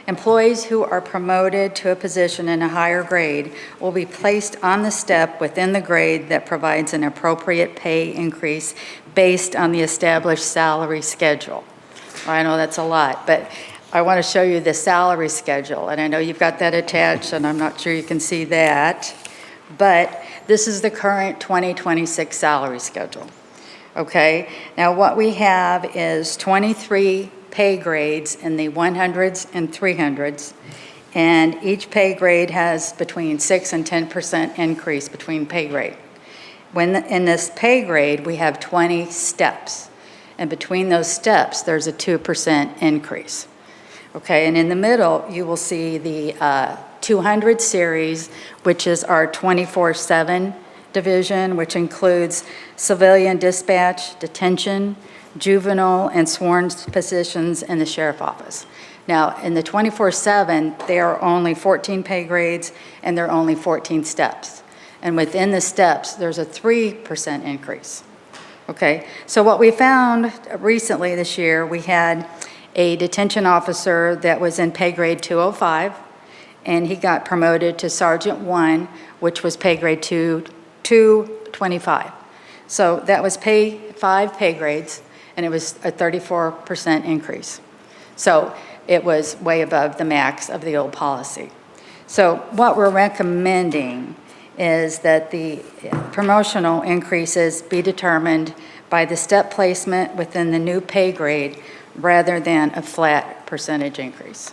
employees who are promoted to a position in a higher grade will be placed on the step within the grade that provides an appropriate pay increase based on the established salary schedule. I know that's a lot, but I want to show you the salary schedule, and I know you've got that attached, and I'm not sure you can see that, but this is the current 2026 salary schedule. Okay, now what we have is 23 pay grades in the 100s and 300s, And each pay grade has between 6 and 10% increase between pay grade. In this pay grade, we have 20 steps. And between those steps, there's a 2% increase. Okay, and in the middle, you will see the 200 series, which is our 24/7 division, which includes civilian dispatch, detention, juvenile, and sworn positions in the sheriff office. Now, in the 24/7, there are only 14 pay grades, and there are only 14 steps. And within the steps, there's a 3% increase. Okay, so what we found recently this year, we had a detention officer that was in pay grade 205, and he got promoted to Sergeant 1, which was pay grade 225. So that was 5 pay grades, and it was a 34% increase. So it was way above the max of the old policy. So what we're recommending is that the promotional increases be determined by the step placement within the new pay grade rather than a flat percentage increase.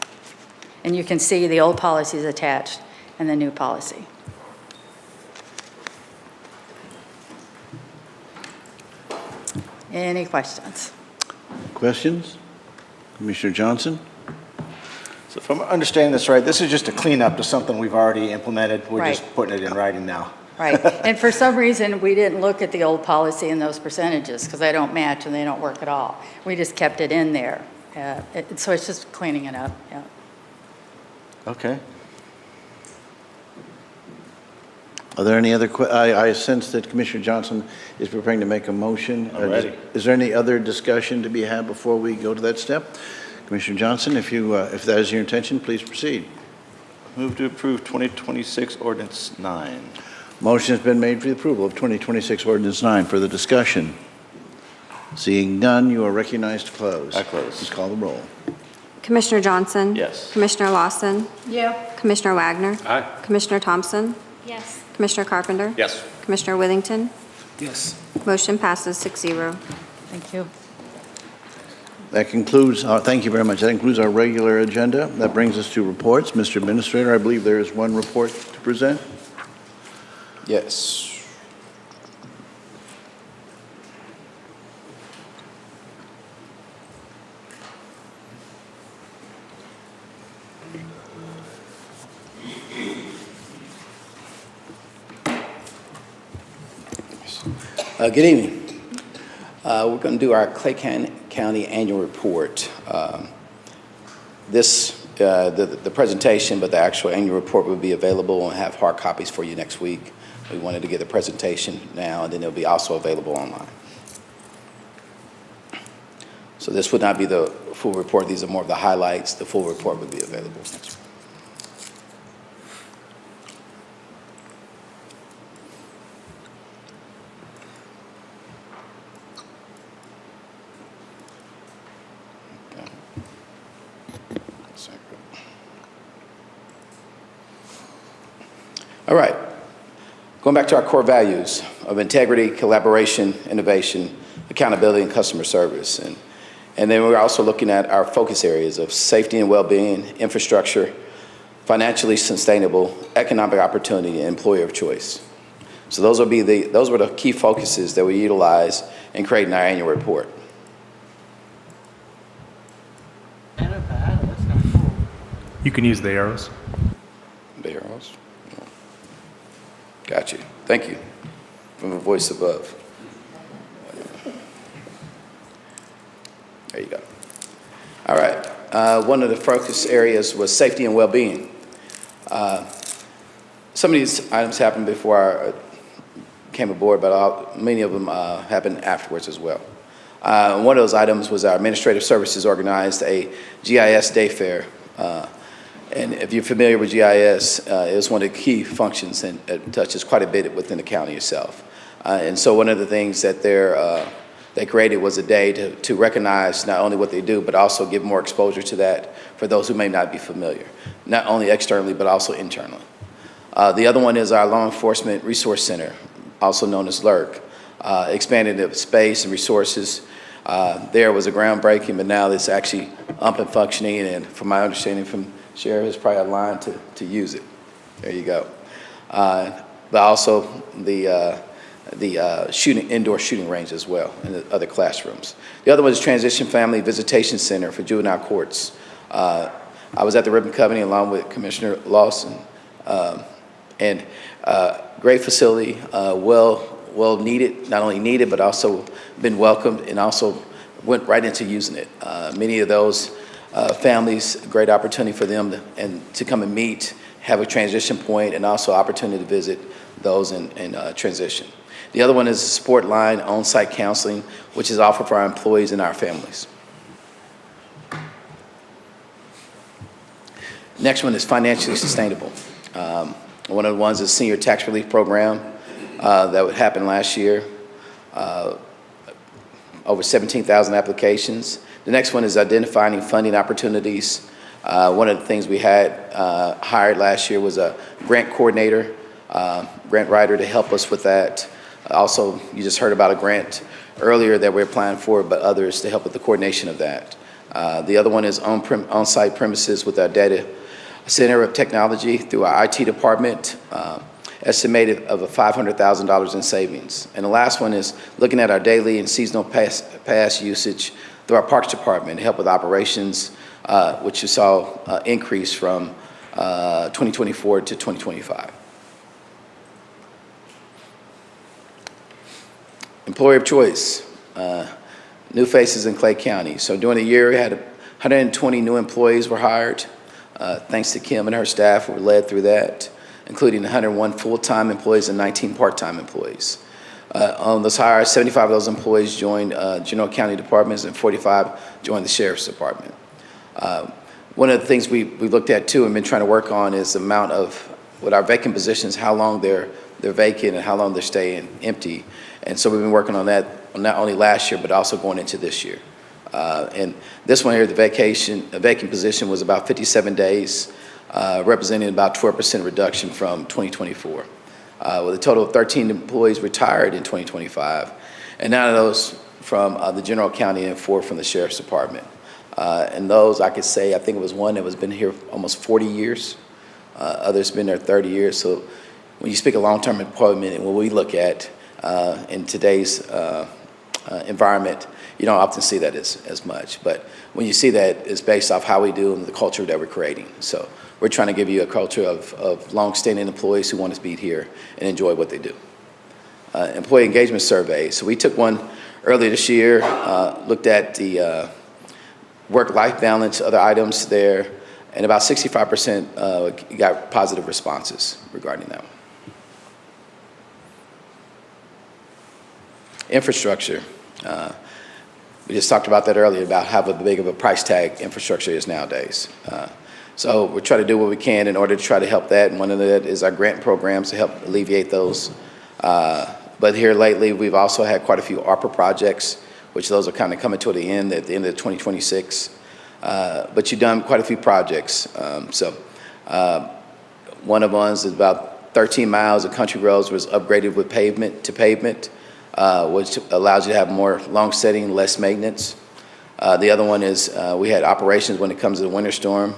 And you can see the old policies attached and the new policy. Any questions? Questions? Commissioner Johnson? So if I'm understanding this right, this is just a cleanup to something we've already implemented. We're just Right. putting it in writing now. Right, and for some reason, we didn't look at the old policy and those percentages, because they don't match and they don't work at all. We just kept it in there. So it's just cleaning it up, yeah. Okay. Are there any other, I sense that Commissioner Johnson is preparing to make a motion. I'm ready. Is there any other discussion to be had before we go to that step? Commissioner Johnson, if that is your intention, please proceed. Move to approve 2026 Ordinance 9. Motion has been made for the approval of 2026 Ordinance 9. Further discussion? Seeing none, you are recognized to close. I close. Please call the roll. Commissioner Johnson? Yes. Commissioner Lawson? Yeah. Commissioner Wagner? Aye. Commissioner Thompson? Yes. Commissioner Carpenter? Yes. Commissioner Withington? Yes. Motion passes 6-0. Thank you. That concludes, thank you very much. That concludes our regular agenda. That brings us to reports. Mr. Administrator, I believe there is one report to present. Yes. Good evening. We're going to do our Clay County Annual Report. The presentation, but the actual annual report will be available and have hard copies for you next week. We wanted to get the presentation now, and then it'll be also available online. So this would not be the full report. These are more of the highlights. The full report would be available next week. All right, going back to our core values of integrity, collaboration, innovation, accountability, and customer service. And then we're also looking at our focus areas of safety and well-being, infrastructure, financially sustainable, economic opportunity, and employer of choice. So those were the key focuses that we utilize in creating our annual report. You can use the arrows. The arrows. Got you. Thank you. From the voice above. There you go. All right. One of the focus areas was safety and well-being. Some of these items happened before I came aboard, but many of them happened afterwards as well. One of those items was our administrative services organized a GIS day fair. And if you're familiar with GIS, it's one of the key functions and it touches quite a bit within the county itself. And so one of the things that they created was a day to recognize not only what they do, but also give more exposure to that for those who may not be familiar, not only externally, but also internally. The other one is our Law Enforcement Resource Center, also known as LERC, expanded the space and resources. There was a groundbreaking, but now it's actually up and functioning. And from my understanding from Sheriff is probably aligned to use it. There you go. But also the indoor shooting range as well, and the other classrooms. The other one is Transition Family Visitation Center for juvenile courts. I was at the ribbon cutting along with Commissioner Lawson, and great facility, well needed, not only needed, but also been welcomed, and also went right into using it. Many of those families, great opportunity for them to come and meet, have a transition point, and also opportunity to visit those in transition. The other one is Support Line on-site counseling, which is offered for our employees and our families. Next one is financially sustainable. One of the ones is Senior Tax Relief Program that would happen last year. Over 17,000 applications. The next one is identifying funding opportunities. One of the things we had hired last year was a grant coordinator, grant writer to help us with that. Also, you just heard about a grant earlier that we're applying for, but others to help with the coordination of that. The other one is on-site premises with our data center of technology through our IT department, estimated of $500,000 in savings. And the last one is looking at our daily and seasonal pass usage through our Parks Department to help with operations, which you saw increase from 2024 to 2025. Employer of choice, new faces in Clay County. So during the year, we had 120 new employees were hired. Thanks to Kim and her staff, who were led through that, including 101 full-time employees and 19 part-time employees. On those hires, 75 of those employees joined general county departments and 45 joined the sheriff's department. One of the things we looked at too and been trying to work on is the amount of, with our vacant positions, how long they're vacant and how long they're staying empty. And so we've been working on that not only last year, but also going into this year. And this one here, the vacant position was about 57 days, representing about 12% reduction from 2024. With a total of 13 employees retired in 2025, and 9 of those from the general county and 4 from the sheriff's department. And those, I could say, I think it was one that was been here almost 40 years. Others been there 30 years. So when you speak of long-term employment and what we look at in today's environment, you don't often see that as much. But when you see that, it's based off how we do and the culture that we're creating. So we're trying to give you a culture of long-standing employees who want to be here and enjoy what they do. Employee engagement survey. So we took one earlier this year, looked at the work-life balance, other items there, and about 65% got positive responses regarding that. Infrastructure. We just talked about that earlier, about how big of a price tag infrastructure is nowadays. So we're trying to do what we can in order to try to help that, and one of that is our grant programs to help alleviate those. But here lately, we've also had quite a few ARPA projects, which those are kind of coming to the end at the end of 2026. But you've done quite a few projects. One of the ones is about 13 miles of country roads was upgraded with pavement, which allows you to have more long-setting, less maintenance. The other one is we had operations when it comes to the winter storm.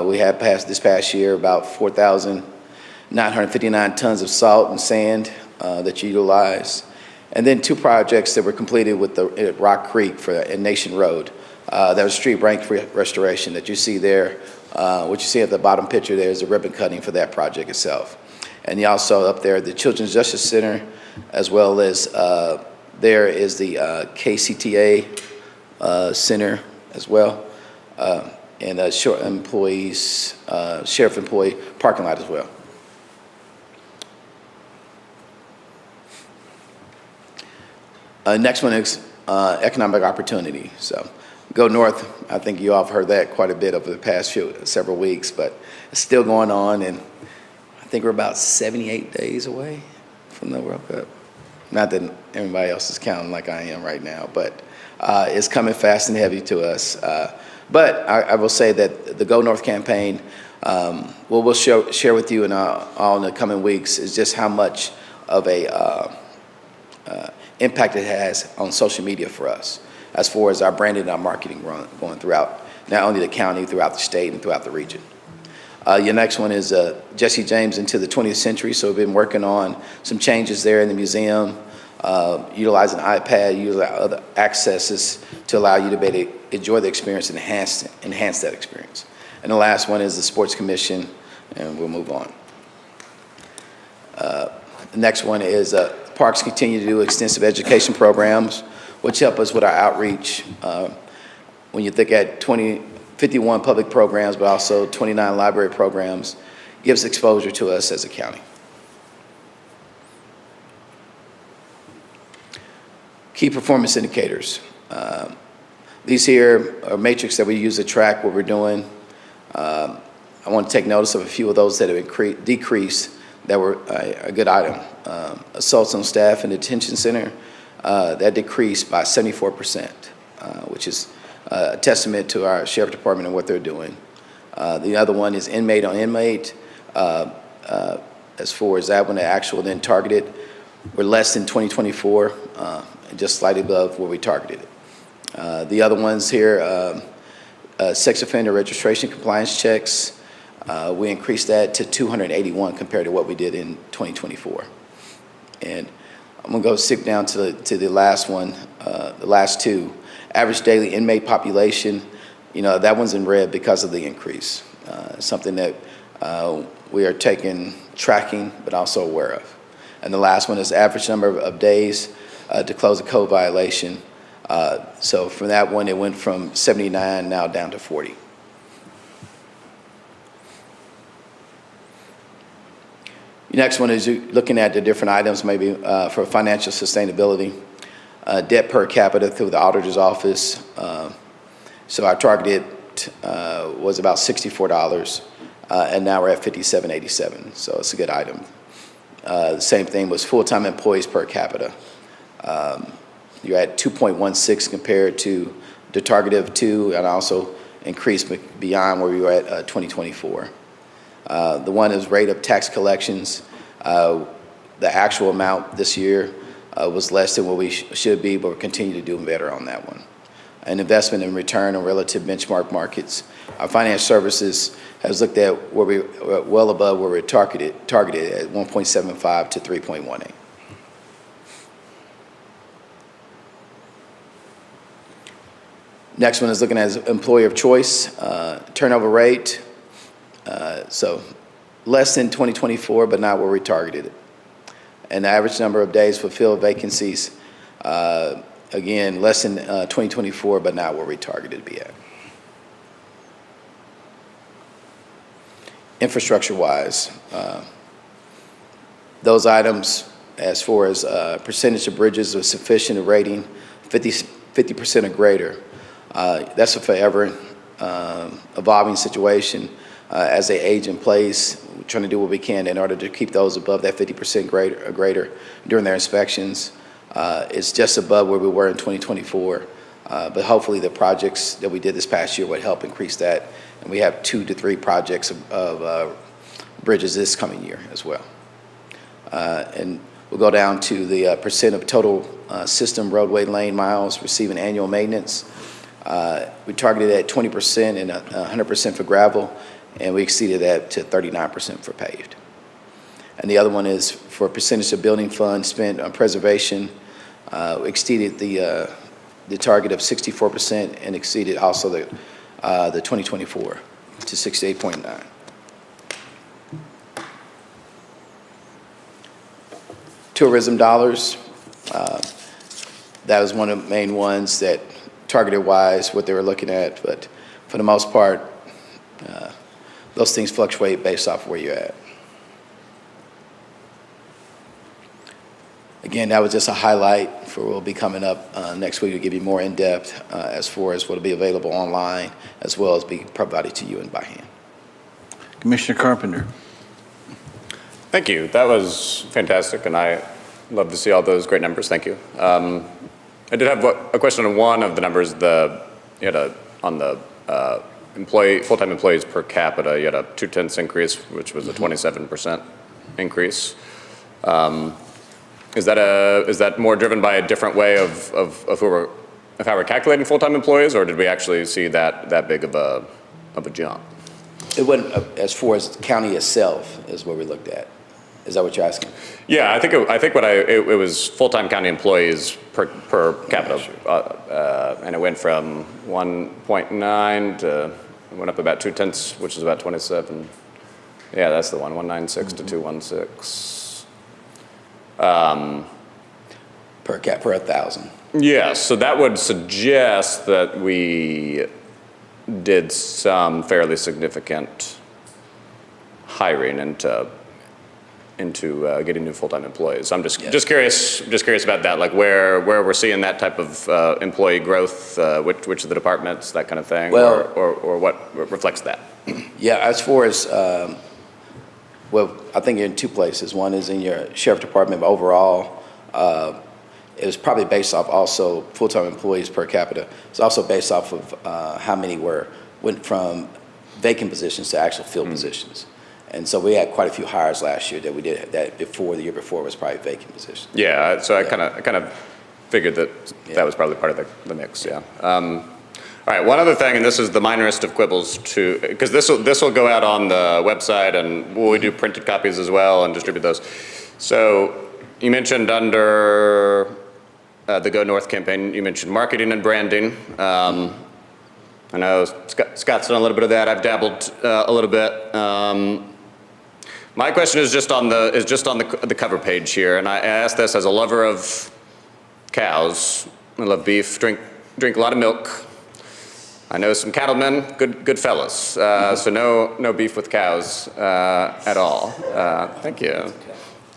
We had this past year about 4,959 tons of salt and sand that you utilize. And then 2 projects that were completed with the Rock Creek and Nation Road. That was street bank restoration that you see there. What you see at the bottom picture there is the ribbon cutting for that project itself. And you also up there, the Children's Justice Center, as well as there is the KCTA Center as well, and a sheriff employee parking lot as well. Next one is economic opportunity. So Go North, I think you all have heard that quite a bit over the past several weeks, but it's still going on, and I think we're about 78 days away from the World Cup. Not that everybody else is counting like I am right now, but it's coming fast and heavy to us. But I will say that the Go North campaign, what we'll share with you all in the coming weeks is just how much of a impact it has on social media for us, as far as our branding and our marketing going throughout not only the county, throughout the state and throughout the region. Your next one is Jesse James into the 20th century. So we've been working on some changes there in the museum, utilizing iPad, utilizing other accesses to allow you to be able to enjoy the experience and enhance that experience. And the last one is the Sports Commission, and we'll move on. The next one is parks continue to do extensive education programs, which help us with our outreach. When you think at 51 public programs, but also 29 library programs, gives exposure to us as a county. Key performance indicators. These here are matrix that we use to track what we're doing. I want to take notice of a few of those that have decreased that were a good item. Assaults on staff in the detention center, that decreased by 74%, which is a testament to our sheriff department and what they're doing. The other one is inmate on inmate. As far as that one, the actual then targeted, we're less than 2024, and just slightly above where we targeted it. The other ones here, sex offender registration compliance checks, we increased that to 281 compared to what we did in 2024. And I'm gonna go skip down to the last one, the last two. Average daily inmate population, that one's in red because of the increase. Something that we are tracking, but also aware of. And the last one is average number of days to close a code violation. So from that one, it went from 79 now down to 40. The next one is looking at the different items maybe for financial sustainability. Debt per capita through the auditor's office. So our targeted was about $64, and now we're at $57.87. So it's a good item. The same thing was full-time employees per capita. You're at 2.16 compared to the target of 2, and also increased beyond where we were at 2024. The one is rate of tax collections. The actual amount this year was less than what we should be, but we're continuing to do better on that one. An investment in return on relative benchmark markets. Our finance services has looked at where we were well above where we're targeted at 1.75 to 3.18. Next one is looking at employer of choice, turnover rate. So less than 2024, but not where we targeted it. And the average number of days fulfilled vacancies, again, less than 2024, but not where we targeted to be at. Infrastructure-wise, those items, as far as percentage of bridges with sufficient rating, 50% or greater, that's a forever evolving situation. As they age in place, we're trying to do what we can in order to keep those above that 50% greater during their inspections. It's just above where we were in 2024, but hopefully the projects that we did this past year would help increase that, and we have 2 to 3 projects of bridges this coming year as well. And we'll go down to the percent of total system roadway lane miles receiving annual maintenance. We targeted at 20% and 100% for gravel, and we exceeded that to 39% for paved. And the other one is for percentage of building fund spent on preservation. We exceeded the target of 64% and exceeded also the 2024 to 68.9. Tourism dollars, that was one of the main ones that targeted-wise what they were looking at, but for the most part, those things fluctuate based off where you're at. Again, that was just a highlight for what will be coming up next week to give you more in-depth as far as what will be available online, as well as be provided to you in by hand. Commissioner Carpenter. Thank you. That was fantastic, and I love to see all those great numbers. Thank you. I did have a question on one of the numbers. On the full-time employees per capita, you had a 0.2 increase, which was a 27% increase. Is that more driven by a different way of who we're how we're calculating full-time employees, or did we actually see that big of a jump? It wasn't, as far as the county itself is what we looked at. Is that what you're asking? Yeah, I think it was full-time county employees per capita, and it went from 1.9 to, it went up about 0.2, which is about 27. Yeah, that's the one, 196 to 216. Per 1,000. Yeah, so that would suggest that we did some fairly significant hiring into getting new full-time employees. I'm just curious about that, like where we're seeing that type of employee growth, which of the departments, that kind of thing, Well, or what reflects that? Yeah, as far as, well, I think you're in two places. One is in your sheriff department, but overall, it was probably based off also full-time employees per capita. It's also based off of how many went from vacant positions to actual field positions. And so we had quite a few hires last year that we did that before. The year before was probably vacant positions. Yeah, so I kind of figured that was probably part of the mix. Yeah. All right. One other thing, and this is the minorest of quibbles, too, because this will go out on the website, and we do printed copies as well and distribute those. So you mentioned under the Go North campaign, you mentioned marketing and branding. I know Scott's done a little bit of that. I've dabbled a little bit. My question is just on the cover page here, and I ask this as a lover of cows. I love beef, drink a lot of milk. I know some cattlemen, good fellas. So no beef with cows at all. Thank you.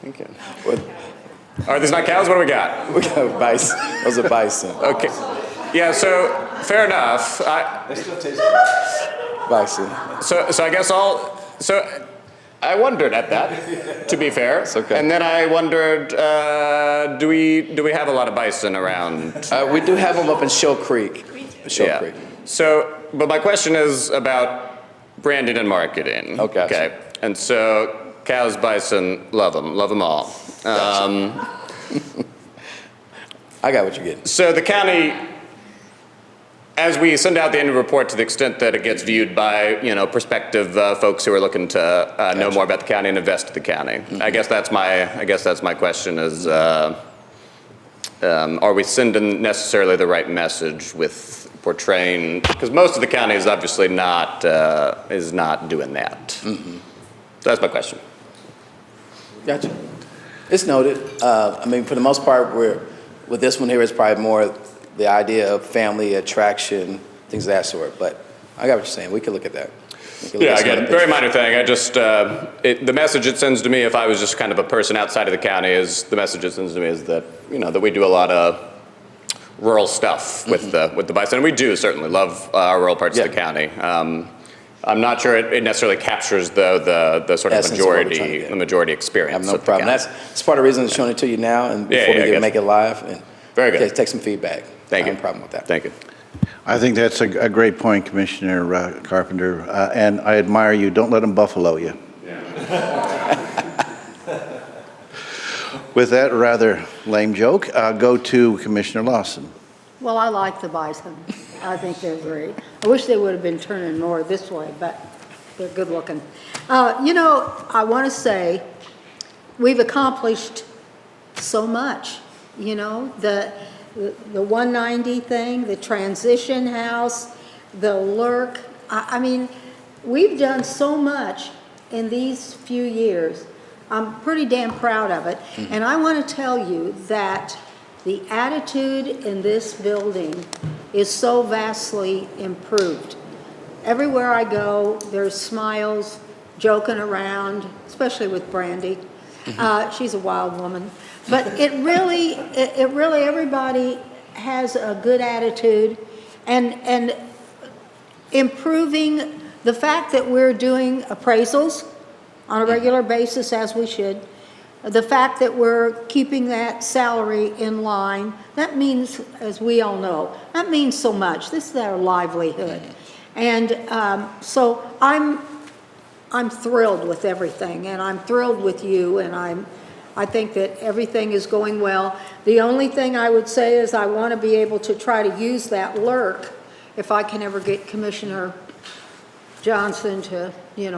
Thank you. Are these not cows? What do we got? We got bison. Those are bison. Okay. Yeah. So fair enough. They still taste good. Bison. So I guess I wondered at that, to be fair. It's okay. And then I wondered, do we have a lot of bison around? We do have them up in Shoal Creek. Creek. So, but my question is about branding and marketing. Okay. Okay. And so cows, bison, love them all. I got what you're getting. So the county, as we send out the annual report, to the extent that it gets viewed by prospective folks who are looking to know more about the county and invest in the county, Mm-hmm. I guess that's my question: is are we sending necessarily the right message with portraying? Because most of the county is obviously not doing that. Mm-hmm. So that's my question. Gotcha. It's noted. I mean, for the most part, with this one here, it's probably more the idea of family attraction, things of that sort. But I got what you're saying. We could look at that. Yeah, again, very minor thing. I just, the message it sends to me, if I was just kind of a person outside of the county, the message it sends to me is that, that we do a lot of rural stuff with the bison. And we do certainly love our rural parts of the county. I'm not sure it necessarily captures the sort of majority experience. I have no problem. That's part of the reason I'm showing it to you now, and before we can make it live. And very good. Take some feedback. Thank you. No problem with that. Thank you. I think that's a great point, Commissioner Carpenter, and I admire you. Don't let them buffalo you. With that rather lame joke, go to Commissioner Lawson. Well, I like the bison. I think they're great. I wish they would have been turning more this way, but they're good looking. I want to say we've accomplished so much. The 190 thing, the transition house, the LRC. I mean, we've done so much in these few years. I'm pretty damn proud of it. And I want to tell you that the attitude in this building is so vastly improved. Everywhere I go, there's smiles, joking around, especially with Brandy. She's a wild woman. But it really, everybody has a good attitude, and improving the fact that we're doing appraisals on a regular basis, as we should. The fact that we're keeping that salary in line, that means, as we all know, that means so much. This is our livelihood. And so I'm thrilled with everything, and I'm thrilled with you, and I think that everything is going well. The only thing I would say is I want to be able to try to use that lurk if I can ever get Commissioner Johnson to,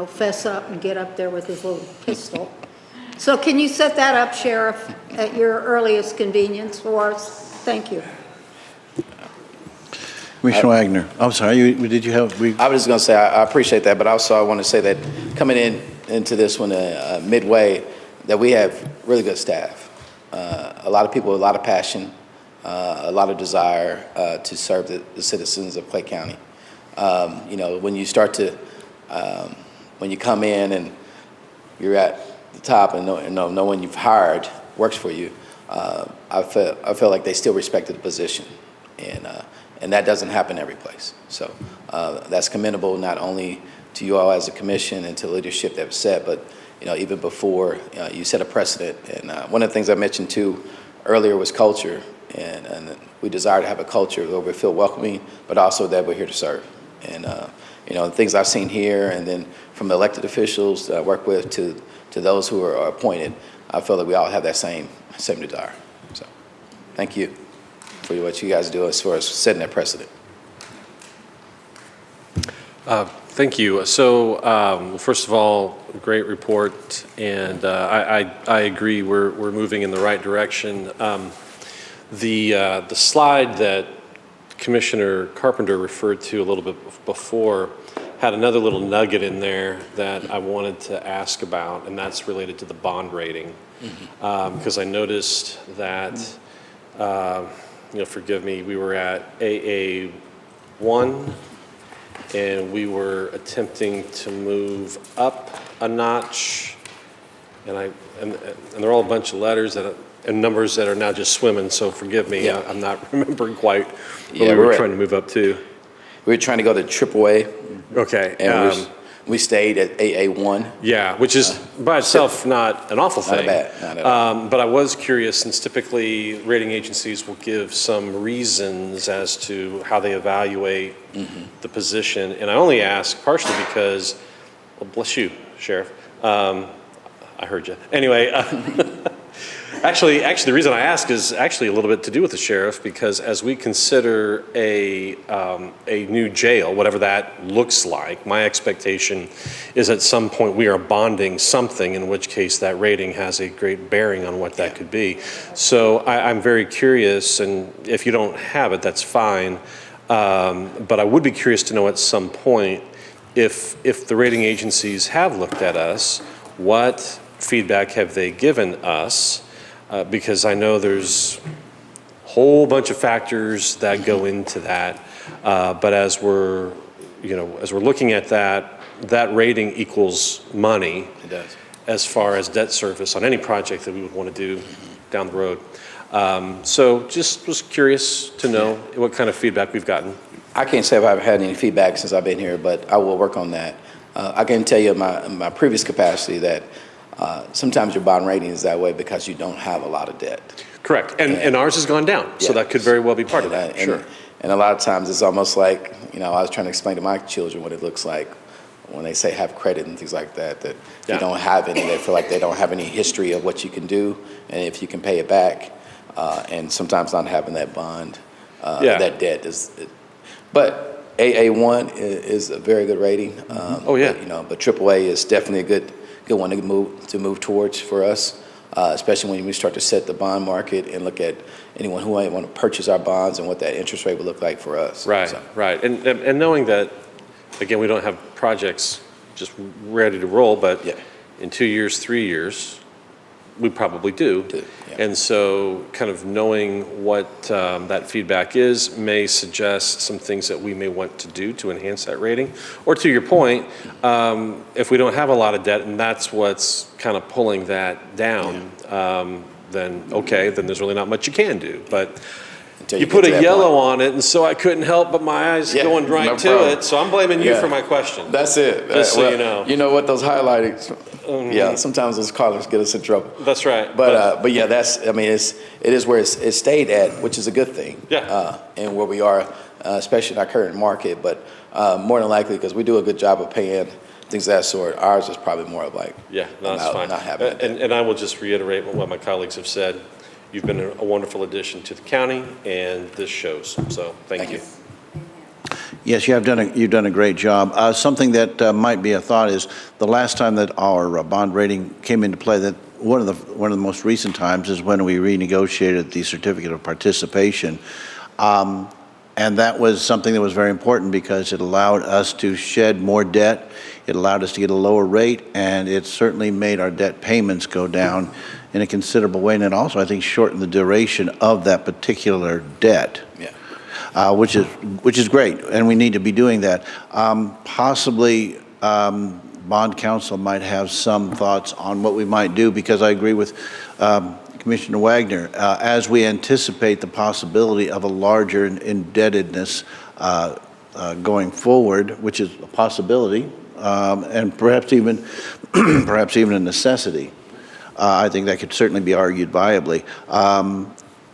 fess up and get up there with his little pistol. So can you set that up, Sheriff, at your earliest convenience for us? Thank you. Commissioner Wagner, I'm sorry, did you have, I was just going to say, I appreciate that, but also I want to say that coming into this one midway, that we have really good staff. A lot of people with a lot of passion, a lot of desire to serve the citizens of Clay County. When you start to, when you come in and you're at the top and no one you've hired works for you, I feel like they still respected the position. And that doesn't happen every place. So that's commendable not only to you all as a commission and to leadership that was set, but even before you set a precedent. And one of the things I mentioned too earlier was culture, and we desire to have a culture where we feel welcoming, but also that we're here to serve. And the things I've seen here, and then from the elected officials that I work with to those who are appointed, I feel that we all have that same desire. So, thank you for what you guys do as far as setting that precedent. Thank you. So, first of all, great report, and I agree. We're moving in the right direction. The slide that Commissioner Carpenter referred to a little bit before had another little nugget in there that I wanted to ask about, and that's related to the bond rating, because I noticed that. Forgive me, we were at AA1, and we were attempting to move up a notch, and there are all a bunch of letters and numbers that are now just swimming, so forgive me, Yeah. I'm not remembering quite what Yeah, we were we're trying to move up to. We were trying to go to AAA, Okay. and we stayed at AA1. Yeah, which is by itself not an awful Not thing. bad, not at all. But I was curious, since typically rating agencies will give some reasons as to how they evaluate the position. And I only ask partially because, well, bless you, Sheriff. I heard you. Anyway, actually, the reason I ask is actually a little bit to do with the sheriff, because as we consider a new jail, whatever that looks like, my expectation is at some point we are bonding something, in which case that rating has a great bearing on what that could be. So I'm very curious, and if you don't have it, that's fine. But I would be curious to know at some point if the rating agencies have looked at us, what feedback have they given us? Because I know there's a whole bunch of factors that go into that. But as we're looking at that rating equals money. It does. As far as debt service on any project that we would want to do down the road. So just was curious to know what kind of feedback we've gotten. I can't say if I've had any feedback since I've been here, but I will work on that. I can tell you in my previous capacity that sometimes your bond rating is that way because you don't have a lot of debt. Correct, and ours has gone down, so that could very well be part of that, sure. And a lot of times it's almost like, I was trying to explain to my children what it looks like when they say have credit and things like that, that you don't have any, they feel like they don't have any history of what you can do and if you can pay it back, and sometimes not having that bond, that debt is, but AA1 is a very good rating. But AAA is definitely a good one to move towards for us, especially when we start to set the bond market and look at anyone who might want to purchase our bonds and what that interest rate would look like for us. Right. And knowing that, again, we don't have projects just ready to roll, but in 2 years, 3 years, we probably do. And so kind of knowing what that feedback is may suggest some things that we may want to do to enhance that rating. Or to your point, if we don't have a lot of debt and that's what's kind of pulling that down, then there's really not much you can do. But you put a yellow on it, and so I couldn't help but my eyes going right to it. So I'm blaming you for my question. That's it. Just so you know. You know what, those highlighted, sometimes those colors get us in trouble. That's right. But yeah, it is where it's stayed at, which is a good thing. And where we are, especially in our current market. But more than likely, because we do a good job of paying things of that sort. Ours is probably more of like, Yeah, no, that's fine. not having it. And I will just reiterate what my colleagues have said. You've been a wonderful addition to the county, and this shows. So thank you. Yes, you've done a great job. Something that might be a thought is the last time that our bond rating came into play, that one of the most recent times is when we renegotiated the certificate of participation. And that was something that was very important because it allowed us to shed more debt, it allowed us to get a lower rate, and it certainly made our debt payments go down in a considerable way, and it also, I think, shortened the duration of that particular debt. Yeah. Which is great, and we need to be doing that. Possibly, bond counsel might have some thoughts on what we might do, because I agree with Commissioner Wagner. As we anticipate the possibility of a larger indebtedness going forward, which is a possibility, and perhaps even a necessity, I think that could certainly be argued viably.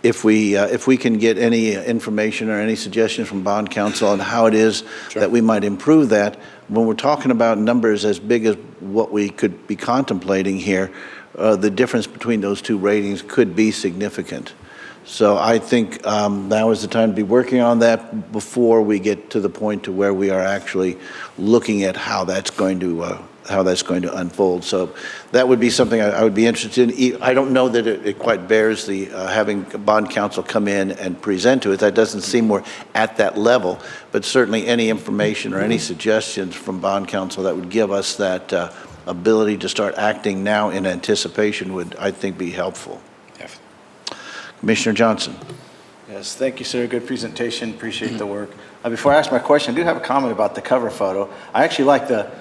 If we can get any information or any suggestions from bond counsel on how it is that we might improve that, when we're talking about numbers as big as what we could be contemplating here, the difference between those two ratings could be significant. So I think now is the time to be working on that before we get to the point to where we are actually looking at how that's going to unfold. So that would be something I would be interested in. I don't know that it quite bears the having bond counsel come in and present to it. That doesn't seem more at that level, but certainly any information or any suggestions from bond counsel that would give us that ability to start acting now in anticipation would, I think, be helpful. Definitely. Commissioner Johnson. Yes, thank you, sir. Good presentation. Appreciate the work. Before I ask my question, I do have a comment about the cover photo. I actually like the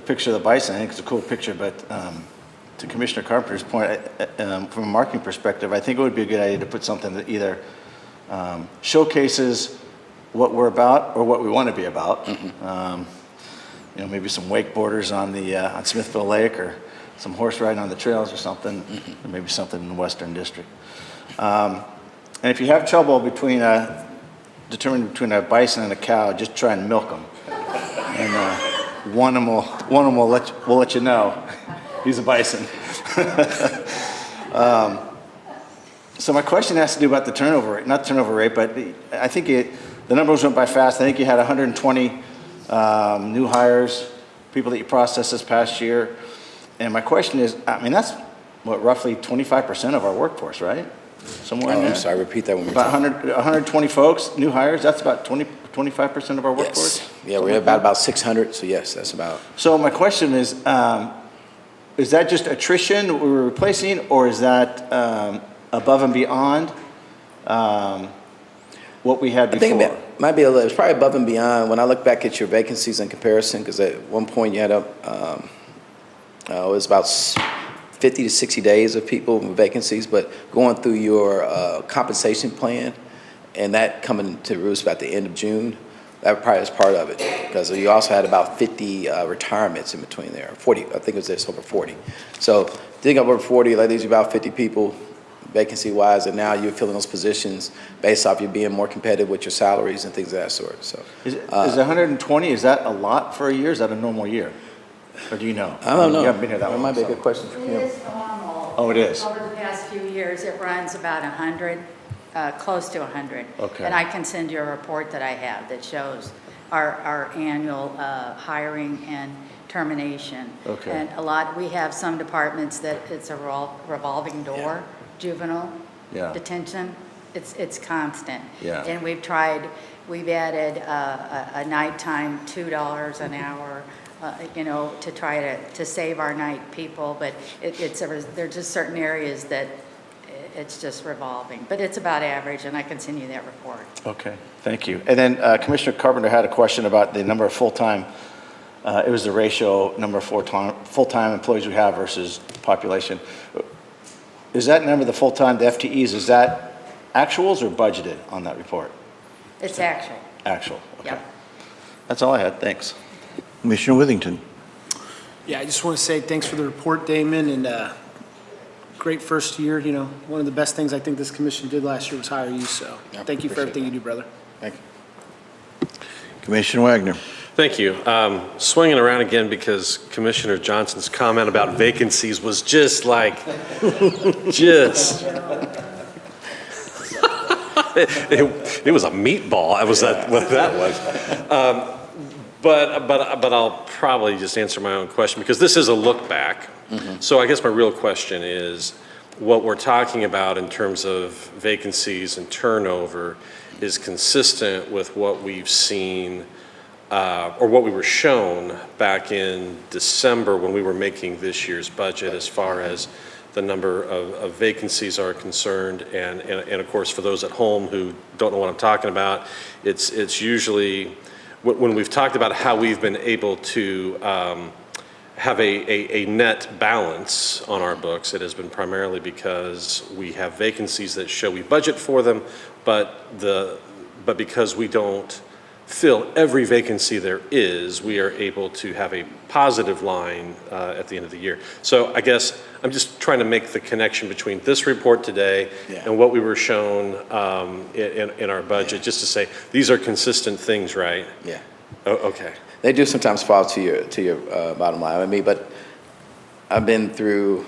picture of the bison. I think it's a cool picture, but to Commissioner Carpenter's point, from a marketing perspective, I think it would be a good idea to put something that either showcases what we're about or what we want to be about. You know, maybe some wakeboarders on Smithville Lake, or some horse riding on the trails or something, or maybe something in the Western District. And if you have trouble determining between a bison and a cow, just try and milk them. And one of them will let you know he's a bison. So my question has to do about the turnover rate, not turnover rate, but I think the numbers went by fast. I think you had 120 new hires, people that you processed this past year. And my question is, I mean, that's what, roughly 25% of our workforce, right? Somewhere in there. I'm sorry, repeat that one more About time. 120 folks, new hires, that's about 25% of our workforce? Yes. Yeah, we're about 600, so yes, that's about. So my question is that just attrition we're replacing, or is that above and beyond what we had before? I think it might be a little, it's probably above and beyond. When I look back at your vacancies in comparison, because at one point you had it was about 50 to 60 days of people with vacancies, but going through your compensation plan and that coming to roost about the end of June, that probably is part of it, because you also had about 50 retirements in between there, 40, I think it was just over 40. So think of over 40, that leaves you about 50 people vacancy-wise, and now you're filling those positions based off you being more competitive with your salaries and things of that sort. So is 120, is that a lot for a year? Is that a normal year? Or do you know? I don't know. You haven't been here that long. Might be a so. good question for It him. is normal. Oh, it is? Over the past few years, it runs about 100, close to 100. Okay. And I can send you a report that I have that shows our annual hiring and termination. Okay. And we have some departments that it's a revolving door, juvenile Yeah. detention. It's constant. Yeah. And we've added a nighttime $2 an hour, to try to save our night people, but there's just certain areas that it's just revolving, but it's about average, and I can send you that report. Okay, thank you. And then Commissioner Carpenter had a question about the number of full-time, it was the ratio number of full-time employees we have versus population. Is that number, the full-time, the FTEs, is that actuals or budgeted on that report? It's actual. Actual, okay. Yep. That's all I had, thanks. Commissioner Withington. Yeah, I just want to say thanks for the report, Damon, and great first year. One of the best things I think this commission did last year was hire you, so Yeah, thank you for appreciate everything that. you do, brother. Thank you. Commissioner Wagner. Thank you. Swinging around again because Commissioner Johnson's comment about vacancies was just like, just. It was a meatball. That was what that was. But I'll probably just answer my own question because this is a look back. So I guess my real question is, what we're talking about in terms of vacancies and turnover is consistent with what we've seen or what we were shown back in December when we were making this year's budget as far as the number of vacancies are concerned. And of course, for those at home who don't know what I'm talking about, it's usually when we've talked about how we've been able to have a net balance on our books, it has been primarily because we have vacancies that show we budget for them, but because we don't fill every vacancy there is, we are able to have a positive line at the end of the year. So I guess I'm just trying to make the connection between this report today and what we were shown in our budget, just to say these are consistent things, right? Yeah. Oh, okay. They do sometimes fall to your bottom line. I mean, but I've been through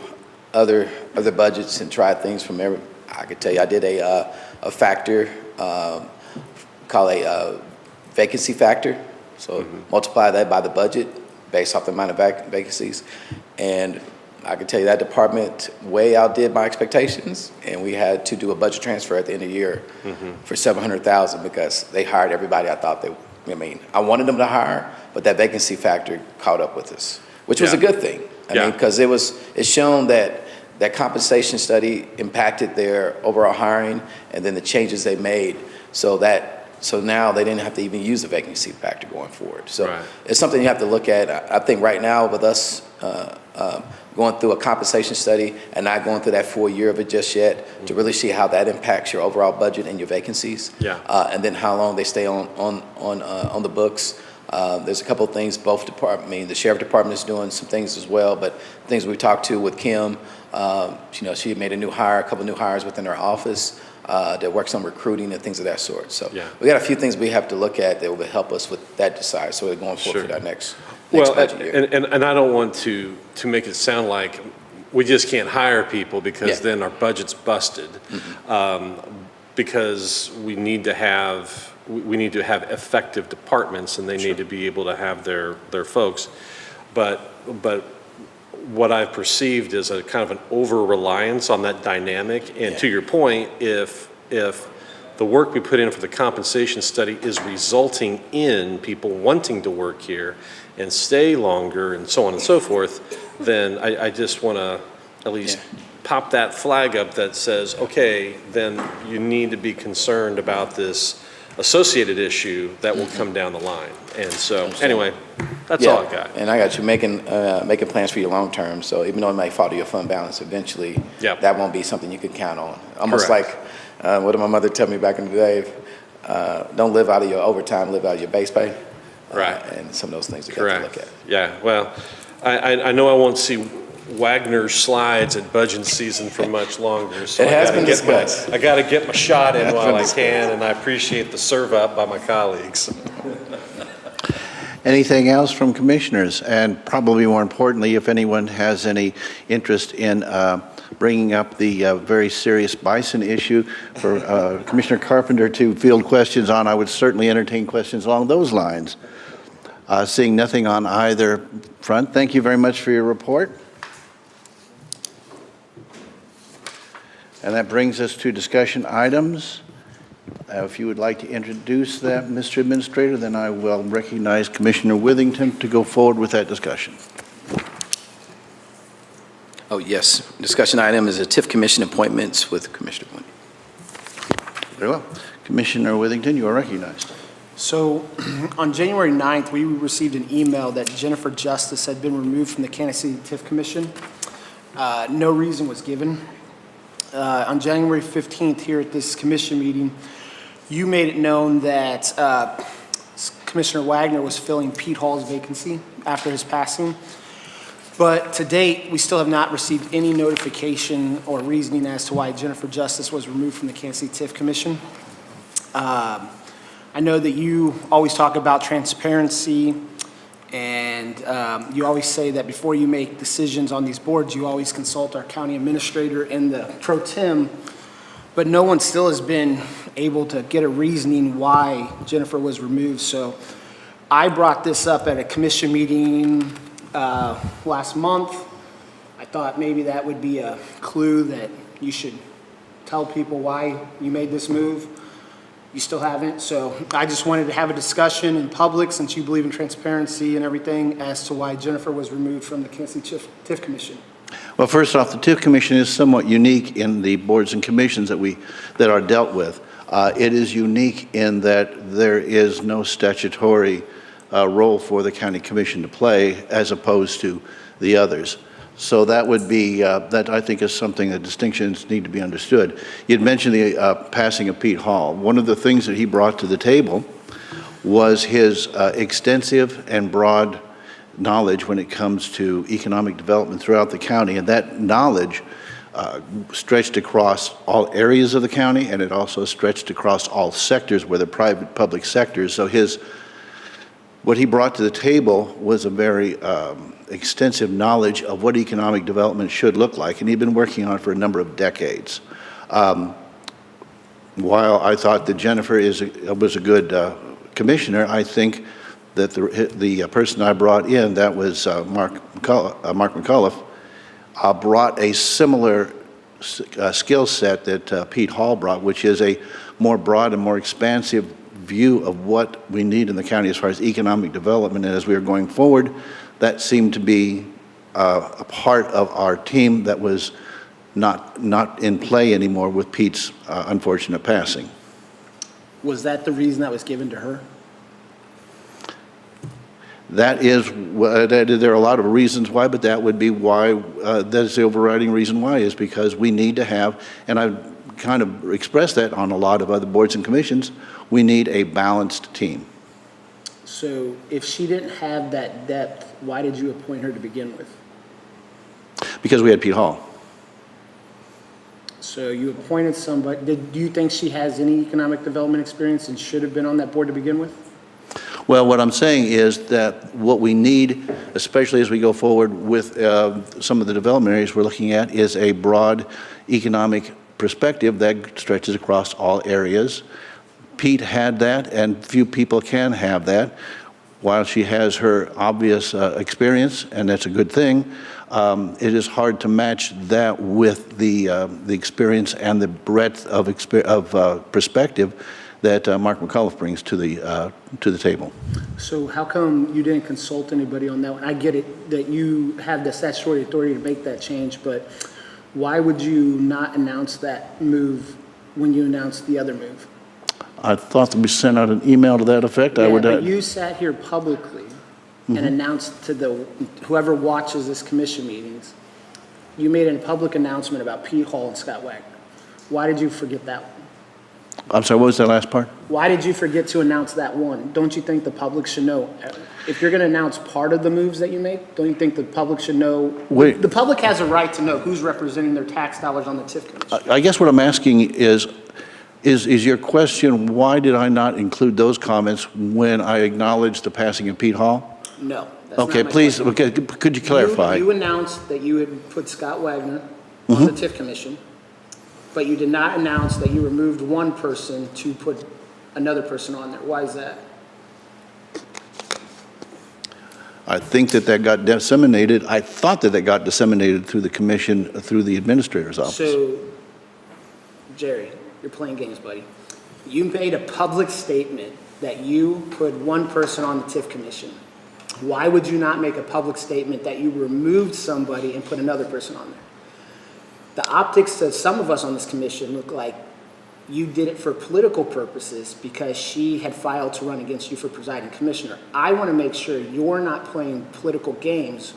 other budgets and tried things from every. I could tell you, I did a factor called a vacancy factor. So multiply that by the budget based off the amount of vacancies, and I can tell you that department way outdid my expectations, and we had to do a budget transfer at the end of the year for $700,000 because they hired everybody I thought they. I mean, I wanted them to hire, but that vacancy factor caught up with us, which was a good thing. I mean, because it's shown that compensation study impacted their overall hiring, and then the changes they made, so now they didn't have to even use the vacancy factor going forward. So it's something you have to look at. I think right now with us going through a compensation study and not going through that full year of it just yet to really see how that impacts your overall budget and your vacancies. And then how long they stay on the books. There's a couple of things both departments, I mean, the sheriff department is doing some things as well, but things we talked to with Kim, she made a couple new hires within her office that works on recruiting and things of that sort. So we got a few things we have to look at that will help us with that desire. So we're going forward for that next budget year. And I don't want to make it sound like we just can't hire people because then our budget's busted. Because we need to have effective departments, and they need to be able to have their folks. But what I've perceived is a kind of an over-reliance on that dynamic. And to your point, if the work we put in for the compensation study is resulting in people wanting to work here and stay longer and so on and so forth, then I just want to at least pop that flag up that says, okay, then you need to be concerned about this associated issue that will come down the line. And so, anyway, that's all I've got. And I got you making plans for your long term. So even though it might fall to your fund balance eventually, that won't be something you can count on. Almost like what did my mother tell me back in the day? Don't live out of your overtime, live out of your base pay. And some of those things you got to look at. Yeah. Well, I know I won't see Wagner slides at budget season for much longer. So it has been discussed. I got to get my shot in while I can, and I appreciate the serve up by my colleagues. Anything else from commissioners? And probably more importantly, if anyone has any interest in bringing up the very serious bison issue for Commissioner Carpenter to field questions on, I would certainly entertain questions along those lines. Seeing nothing on either front, thank you very much for your report. And that brings us to discussion items. If you would like to introduce that, Mr. Administrator, then I will recognize Commissioner Withington to go forward with that discussion. Oh, yes. Discussion item is a TIF Commission appointments with Commissioner Wendy. Very well. Commissioner Withington, you are recognized. So on January 9th, we received an email that Jennifer Justice had been removed from the Kansas City TIF Commission. No reason was given. On January 15th here at this commission meeting, you made it known that Commissioner Wagner was filling Pete Hall's vacancy after his passing. But to date, we still have not received any notification or reasoning as to why Jennifer Justice was removed from the Kansas City TIF Commission. I know that you always talk about transparency, and you always say that before you make decisions on these boards, you always consult our county administrator and the pro tem, but no one still has been able to get a reasoning why Jennifer was removed. So I brought this up at a commission meeting last month. I thought maybe that would be a clue that you should tell people why you made this move. You still haven't, so I just wanted to have a discussion in public, since you believe in transparency and everything, as to why Jennifer was removed from the Kansas City TIF Commission. Well, first off, the TIF Commission is somewhat unique in the boards and commissions that are dealt with. It is unique in that there is no statutory role for the county commission to play as opposed to the others. So that would be, that I think is something that distinctions need to be understood. You'd mentioned the passing of Pete Hall. One of the things that he brought to the table was his extensive and broad knowledge when it comes to economic development throughout the county, and that knowledge stretched across all areas of the county, and it also stretched across all sectors, whether private, public sectors. So what he brought to the table was a very extensive knowledge of what economic development should look like, and he'd been working on it for a number of decades. While I thought that Jennifer was a good commissioner, I think that the person I brought in, that was Mark McAuliffe, brought a similar skill set that Pete Hall brought, which is a more broad and more expansive view of what we need in the county as far as economic development. And as we are going forward, that seemed to be a part of our team that was not in play anymore with Pete's unfortunate passing. Was that the reason that was given to her? There are a lot of reasons why, but that would be why, that's the overriding reason why, is because we need to have, and I've kind of expressed that on a lot of other boards and commissions, we need a balanced team. So if she didn't have that depth, why did you appoint her to begin with? Because we had Pete Hall. So you appointed somebody, do you think she has any economic development experience and should have been on that board to begin with? Well, what I'm saying is that what we need, especially as we go forward with some of the development areas we're looking at, is a broad economic perspective that stretches across all areas. Pete had that, and few people can have that. While she has her obvious experience, and that's a good thing, it is hard to match that with the experience and the breadth of perspective that Mark McAuliffe brings to the table. So how come you didn't consult anybody on that one? I get it that you have the statutory authority to make that change, but why would you not announce that move when you announced the other move? I thought that we sent out an email to that effect. Yeah, but you sat here publicly and announced to whoever watches this commission meetings, you made a public announcement about Pete Hall and Scott Wagner. Why did you forget that one? I'm sorry, what was that last part? Why did you forget to announce that one? Don't you think the public should know? If you're going to announce part of the moves that you make, don't you think the public should know? The public has a right to know who's representing their tax dollars on the TIF commission. I guess what I'm asking is your question, why did I not include those comments when I acknowledged the passing of Pete Hall? No. That's not Okay, my please, question. okay, could you clarify? You announced that you had put Scott Wagner on the TIF commission, but you did not announce that you removed one person to put another person on there. Why is that? I think that got disseminated. I thought that got disseminated through the commission, through the administrator's office. So, Jerry, you're playing games, buddy. You made a public statement that you put one person on the TIF commission. Why would you not make a public statement that you removed somebody and put another person on there? The optics to some of us on this commission look like you did it for political purposes because she had filed to run against you for presiding commissioner. I want to make sure you're not playing political games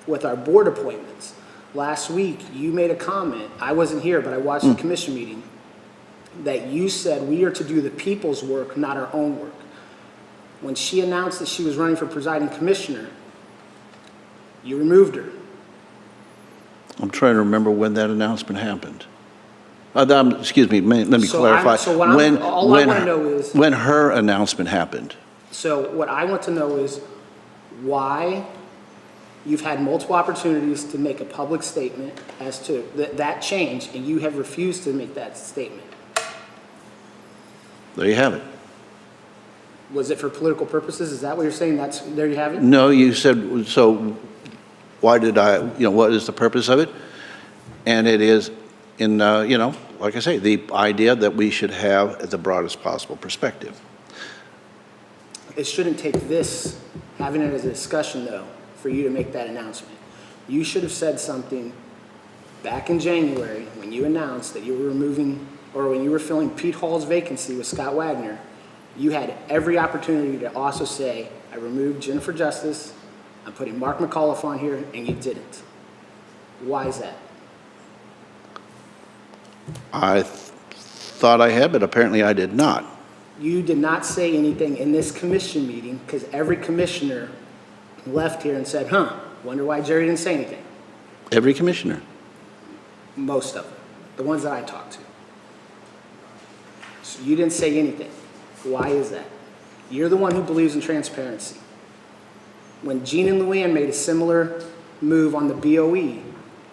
with our board appointments. Last week, you made a comment, I wasn't here, but I watched the commission meeting, that you said we are to do the people's work, not our own work. When she announced that she was running for presiding commissioner, you removed her. I'm trying to remember when that announcement happened. Excuse me, let me So I'm- clarify. so what I'm- When- all I when wanna her- know is- When her announcement happened. So what I want to know is why you've had multiple opportunities to make a public statement as to that change, and you have refused to make that statement. There you have it. Was it for political purposes? Is that what you're saying? There you have it? No, you said, so why did what is the purpose of it? And it is in, like I say, the idea that we should have the broadest possible perspective. It shouldn't take this, having it as a discussion though, for you to make that announcement. You should have said something back in January when you announced that you were removing, or when you were filling Pete Hall's vacancy with Scott Wagner. You had every opportunity to also say, I removed Jennifer Justice, I'm putting Mark McAuliffe on here, and you didn't. Why is that? I thought I had, but apparently I did not. You did not say anything in this commission meeting because every commissioner left here and said, wonder why Jerry didn't say anything. Every commissioner. Most of them, the ones that I talked to. So you didn't say anything. Why is that? You're the one who believes in transparency. When Gene and Luann made a similar move on the BOE,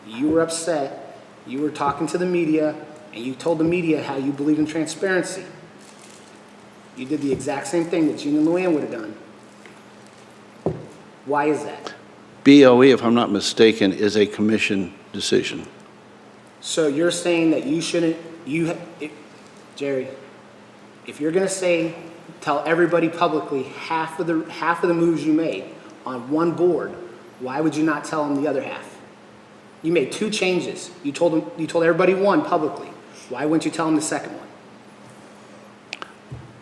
you were upset, you were talking to the media, and you told the media how you believe in transparency. You did the exact same thing that Gene and Luann would have done. Why is that? BOE, if I'm not mistaken, is a commission decision. So you're saying that you shouldn't, Jerry, if you're gonna tell everybody publicly half of the moves you made on one board, why would you not tell them the other half? You made 2 changes. You told everybody one publicly. Why wouldn't you tell them the second one?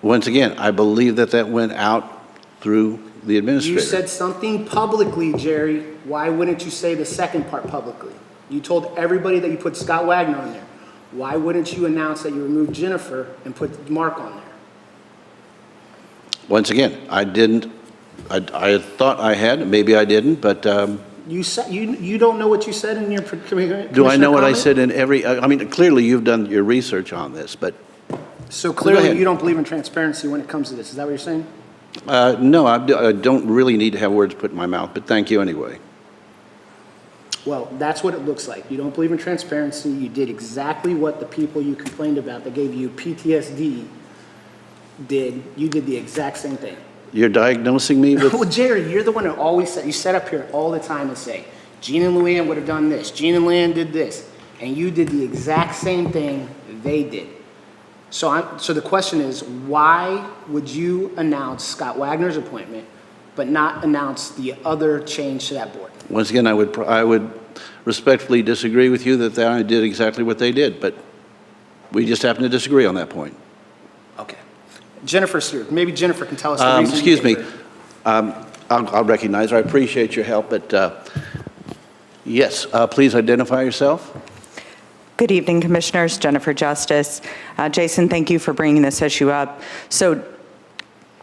Once again, I believe that went out through the administrator. You said something publicly, Jerry. Why wouldn't you say the second part publicly? You told everybody that you put Scott Wagner on there. Why wouldn't you announce that you removed Jennifer and put Mark on there? Once again, I didn't. I thought I had, maybe I didn't, but You said you don't know what you said in your commissioner do I know what I comment? said in every, clearly you've done your research on this, but So Go clearly ahead. you don't believe in transparency when it comes to this. Is that what you're saying? no, I don't really need to have words put in my mouth, but thank you anyway. Well, that's what it looks like. You don't believe in transparency. You did exactly what the people you complained about that gave you PTSD did. You did the exact same thing. You're diagnosing me with, Well, Jerry, you're the one who always said, you set up here all the time and say, Gene and Luann would have done this, Gene and Luann did this, and you did the exact same thing they did. So the question is, why would you announce Scott Wagner's appointment, but not announce the other change to that board? once again, I would respectfully disagree with you that I did exactly what they did, but we just happen to disagree on that point. Okay. Jennifer's here. Maybe Jennifer can tell us the reason. Excuse me. I'll recognize her. I appreciate your help, but yes, please identify yourself. Good evening, Commissioners. Jennifer Justice. Jason, thank you for bringing this issue up. So,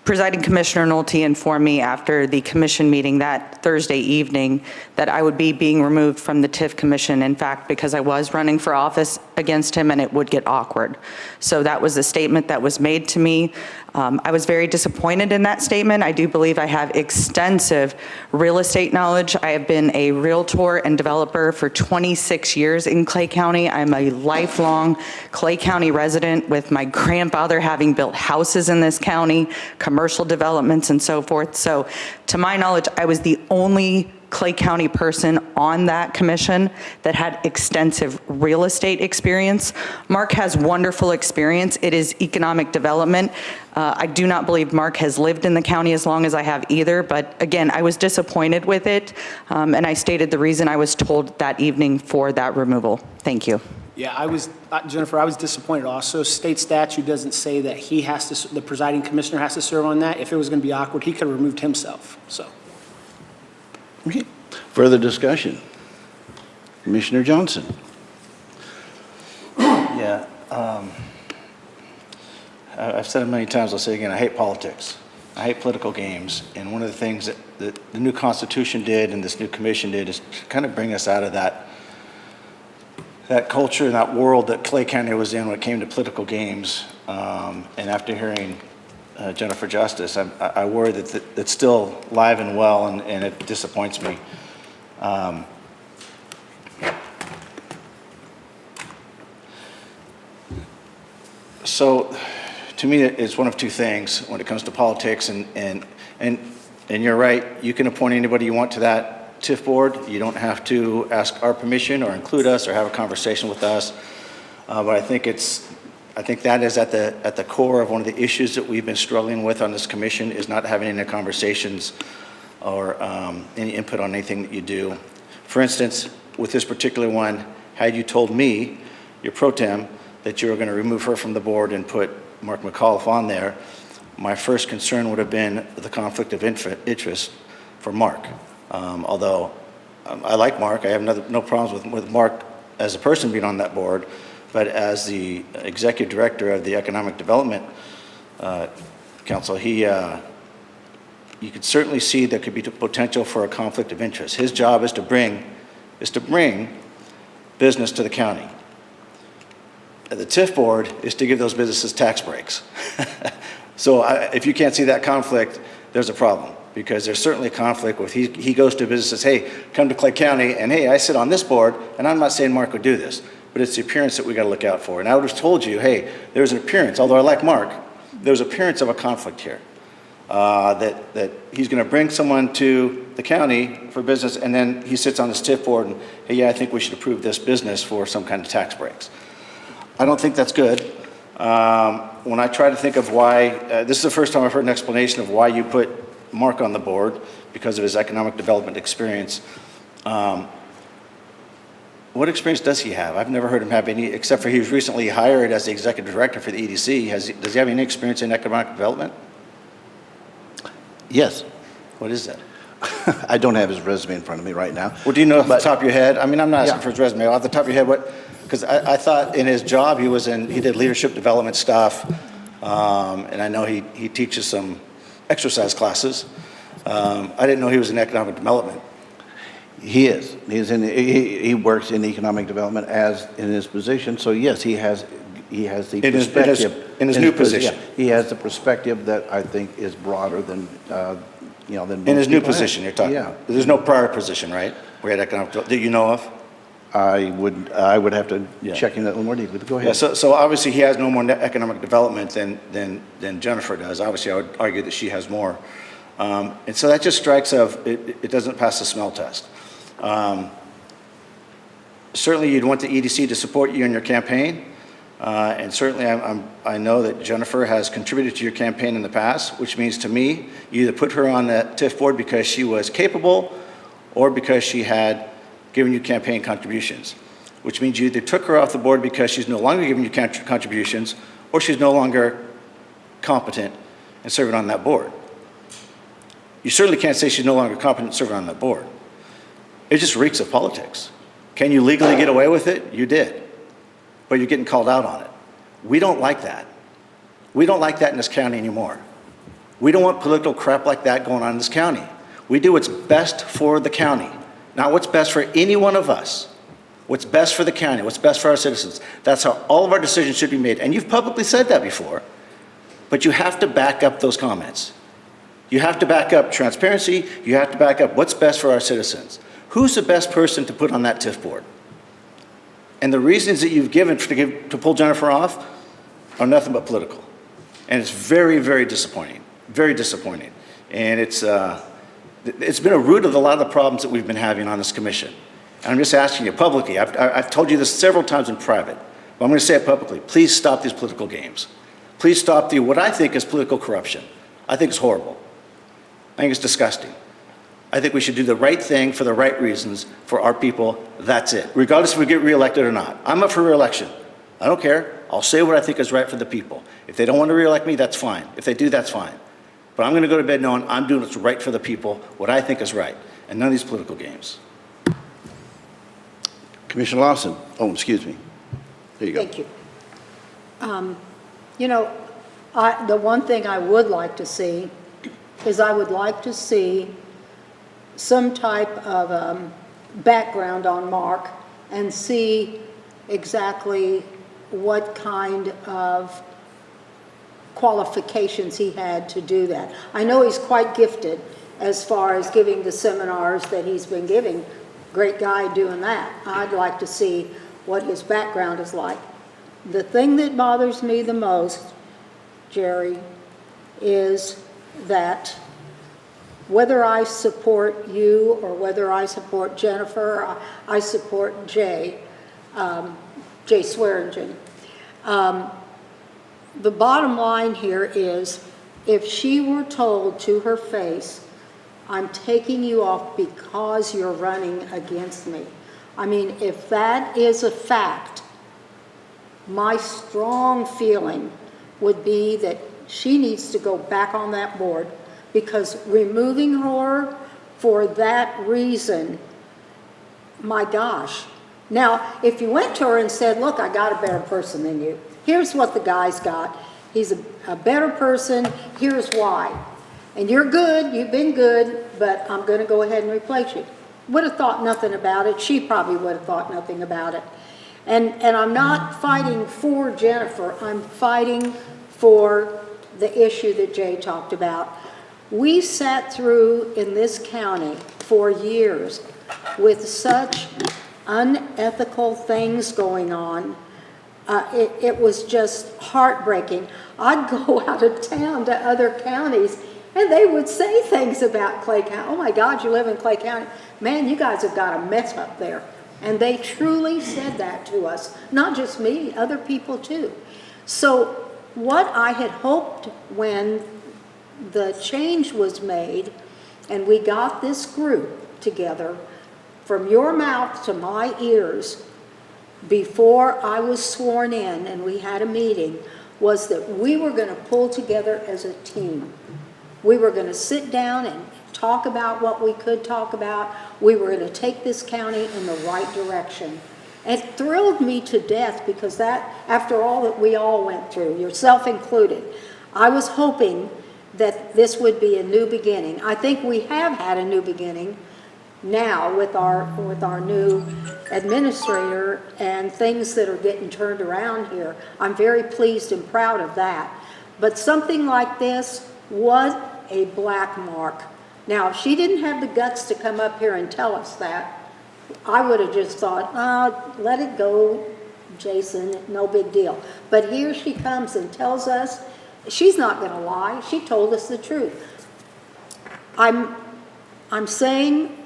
Presiding Commissioner Nolte informed me after the commission meeting that Thursday evening that I would be being removed from the TIF commission, in fact, because I was running for office against him and it would get awkward. So that was a statement that was made to me. I was very disappointed in that statement. I do believe I have extensive real estate knowledge. I have been a realtor and developer for 26 years in Clay County. I'm a lifelong Clay County resident, with my grandfather having built houses in this county, commercial developments and so forth. So to my knowledge, I was the only Clay County person on that commission that had extensive real estate experience. Mark has wonderful experience. It is economic development. I do not believe Mark has lived in the county as long as I have either, but again, I was disappointed with it, and I stated the reason I was told that evening for that removal. Thank you. Yeah, Jennifer, I was disappointed also. State statute doesn't say that the presiding commissioner has to serve on that. If it was going to be awkward, he could have removed himself, so. Okay. Further discussion. Commissioner Johnson. Yeah, I've said it many times, I'll say it again, I hate politics. I hate political games, and one of the things that the new Constitution did and this new commission did is to kind of bring us out of that that culture and that world that Clay County was in when it came to political games. And after hearing Jennifer Justice, I worry that it's still live and well, and it disappoints me. So, to me, it's one of two things when it comes to politics, and you're right, you can appoint anybody you want to that TIF board. You don't have to ask our permission or include us or have a conversation with us. But I think that is at the core of one of the issues that we've been struggling with on this commission, is not having any conversations or any input on anything that you do. For instance, with this particular one, had you told me, your pro tem, that you were going to remove her from the board and put Mark McAuliffe on there, my first concern would have been the conflict of interest for Mark. Although I like Mark, I have no problems with Mark as a person being on that board, but as the executive director of the Economic Development Council, you could certainly see there could be potential for a conflict of interest. His job is to bring business to the county. The TIF board is to give those businesses tax breaks. So if you can't see that conflict, there's a problem, because there's certainly a conflict with he goes to businesses, hey, come to Clay County, and hey, I sit on this board, and I'm not saying Mark would do this, but it's the appearance that we got to look out for. And I would have told you, hey, there's an appearance, although I like Mark, there's appearance of a conflict here. That he's going to bring someone to the county for business, and then he sits on this TIF board and, hey, yeah, I think we should approve this business for some kind of tax breaks. I don't think that's good. When I try to think of why, this is the first time I've heard an explanation of why you put Mark on the board, because of his economic development experience. What experience does he have? I've never heard him have any, except for he was recently hired as the executive director for the EDC. Does he have any experience in economic development? Yes. What is that? I don't have his resume in front of me right now. Well, do you know off the top of your head? I mean, I'm not asking Yeah. for his resume. Off the top of your head, what? Because I thought in his job he did leadership development stuff, and I know he teaches some exercise classes. I didn't know he was in economic development. He is. He works in economic development as in his position. So yes, he has the perspective in his new position. Yeah, he has the perspective that I think is broader than than In his most new people have. position, you're talking. Yeah. There's no prior position, right? We had economic that you know of. I would have to check in that a little more deeply. But go ahead. Yeah. So obviously he has no more economic development than Jennifer does. Obviously, I would argue that she has more. And so that just strikes it doesn't pass the smell test. Certainly, you'd want the EDC to support you in your campaign. And certainly, I know that Jennifer has contributed to your campaign in the past, which means to me, you either put her on the TIF board because she was capable or because she had given you campaign contributions, which means you either took her off the board because she's no longer giving you contributions or she's no longer competent in serving on that board. You certainly can't say she's no longer competent in serving on that board. It just reeks of politics. Can you legally get away with it? You did. But you're getting called out on it. We don't like that. We don't like that in this county anymore. We don't want political crap like that going on in this county. We do what's best for the county, not what's best for any one of us. What's best for the county, what's best for our citizens. That's how all of our decisions should be made. And you've publicly said that before, but you have to back up those comments. You have to back up transparency. You have to back up what's best for our citizens. Who's the best person to put on that TIF board? And the reasons that you've given to pull Jennifer off are nothing but political. And it's very, very disappointing. Very disappointing. And it's been a root of a lot of the problems that we've been having on this commission. And I'm just asking you publicly, I've told you this several times in private, but I'm going to say it publicly. Please stop these political games. Please stop what I think is political corruption. I think it's horrible. I think it's disgusting. I think we should do the right thing for the right reasons for our people. That's it. Regardless if we get reelected or not. I'm up for reelection. I don't care. I'll say what I think is right for the people. If they don't want to reelect me, that's fine. If they do, that's fine. But I'm going to go to bed knowing I'm doing what's right for the people, what I think is right, and none of these political games. Commissioner Lawson. Oh, excuse me. There you go. Thank you. The one thing I would like to see is I would like to see some type of background on Mark and see exactly what kind of qualifications he had to do that. I know he's quite gifted as far as giving the seminars that he's been giving. Great guy doing that. I'd like to see what his background is like. The thing that bothers me the most, Jerry, is that whether I support you or whether I support Jennifer, I support Jay Swearingen. The bottom line here is, if she were told to her face, I'm taking you off because you're running against me. I mean, if that is a fact, my strong feeling would be that she needs to go back on that board, because removing her for that reason, my gosh. Now, if you went to her and said, look, I got a better person than you. Here's what the guy's got. He's a better person. Here's why. And you're good. You've been good, but I'm going to go ahead and replace you. Would have thought nothing about it. She probably would have thought nothing about it. And I'm not fighting for Jennifer. I'm fighting for the issue that Jay talked about. We sat through in this county for years with such unethical things going on. It was just heartbreaking. I'd go out of town to other counties and they would say things about Clay County. Oh my God, you live in Clay County. Man, you guys have got a mess up there. And they truly said that to us. Not just me, other people too. So what I had hoped when the change was made and we got this group together, from your mouth to my ears, before I was sworn in and we had a meeting, was that we were going to pull together as a team. We were going to sit down and talk about what we could talk about. We were going to take this county in the right direction. And it thrilled me to death, because that, after all that we all went through, yourself included, I was hoping that this would be a new beginning. I think we have had a new beginning now with our new administrator and things that are getting turned around here. I'm very pleased and proud of that. But something like this, what a black mark. Now, if she didn't have the guts to come up here and tell us that, I would have just thought, oh, let it go, Jason, no big deal. But here she comes and tells us, she's not going to lie. She told us the truth. I'm saying,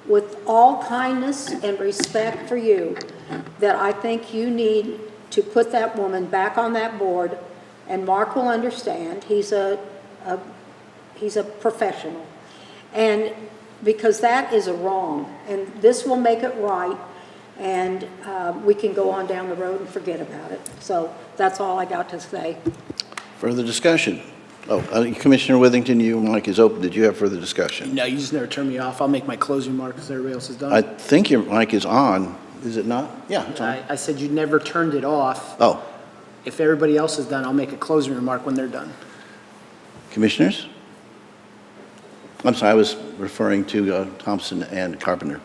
with all kindness and respect for you, that I think you need to put that woman back on that board, and Mark will understand. He's a professional. And because that is a wrong, and this will make it right, and we can go on down the road and forget about it. So that's all I got to say. Further discussion? Oh, Commissioner Withington, your mic is open. Did you have further discussion? No, you just never turn me off. I'll make my closing remark because everybody else is done. I think your mic is on. Is it not? Yeah, it's on. I said you never turned it off. Oh, If everybody else is done, I'll make a closing remark when they're done. commissioners? I'm sorry, I was referring to Thompson and Carpenter.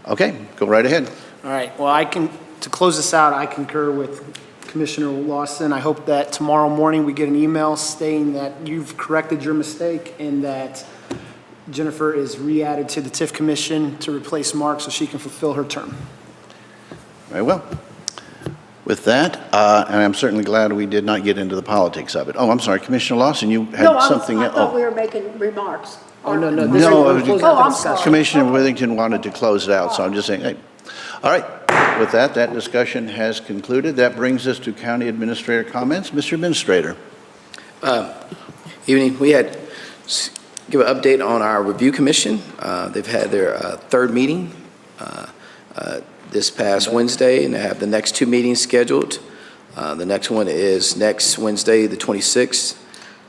Okay, go right ahead. All right, well, to close this out, I concur with Commissioner Lawson. I hope that tomorrow morning we get an email stating that you've corrected your mistake and that Jennifer is re-added to the TIF Commission to replace Mark so she can fulfill her term. Very well. With that, and I'm certainly glad we did not get into the politics of it. Oh, I'm sorry, Commissioner Lawson, you had No, something. I thought we were making remarks. Oh, no. No, I'm sorry. Commissioner Withington wanted to close it out, so I'm just saying, hey. All right, with that discussion has concluded. That brings us to County Administrator comments. Mr. Administrator. Evening. We had give an update on our review commission. They've had their third meeting this past Wednesday, and they have the next two meetings scheduled. The next one is next Wednesday, the 26th,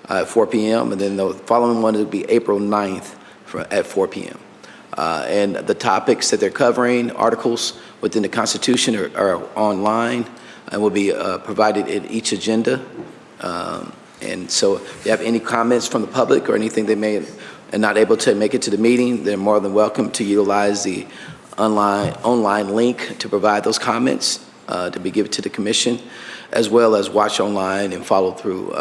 at 4 p.m., and then the following one will be April 9th at 4 p.m. And the topics that they're covering, articles within the Constitution are online and will be provided in each agenda. And so if you have any comments from the public or anything they may are not able to make it to the meeting, they're more than welcome to utilize the online link to provide those comments to be given to the commission, as well as watch online and follow through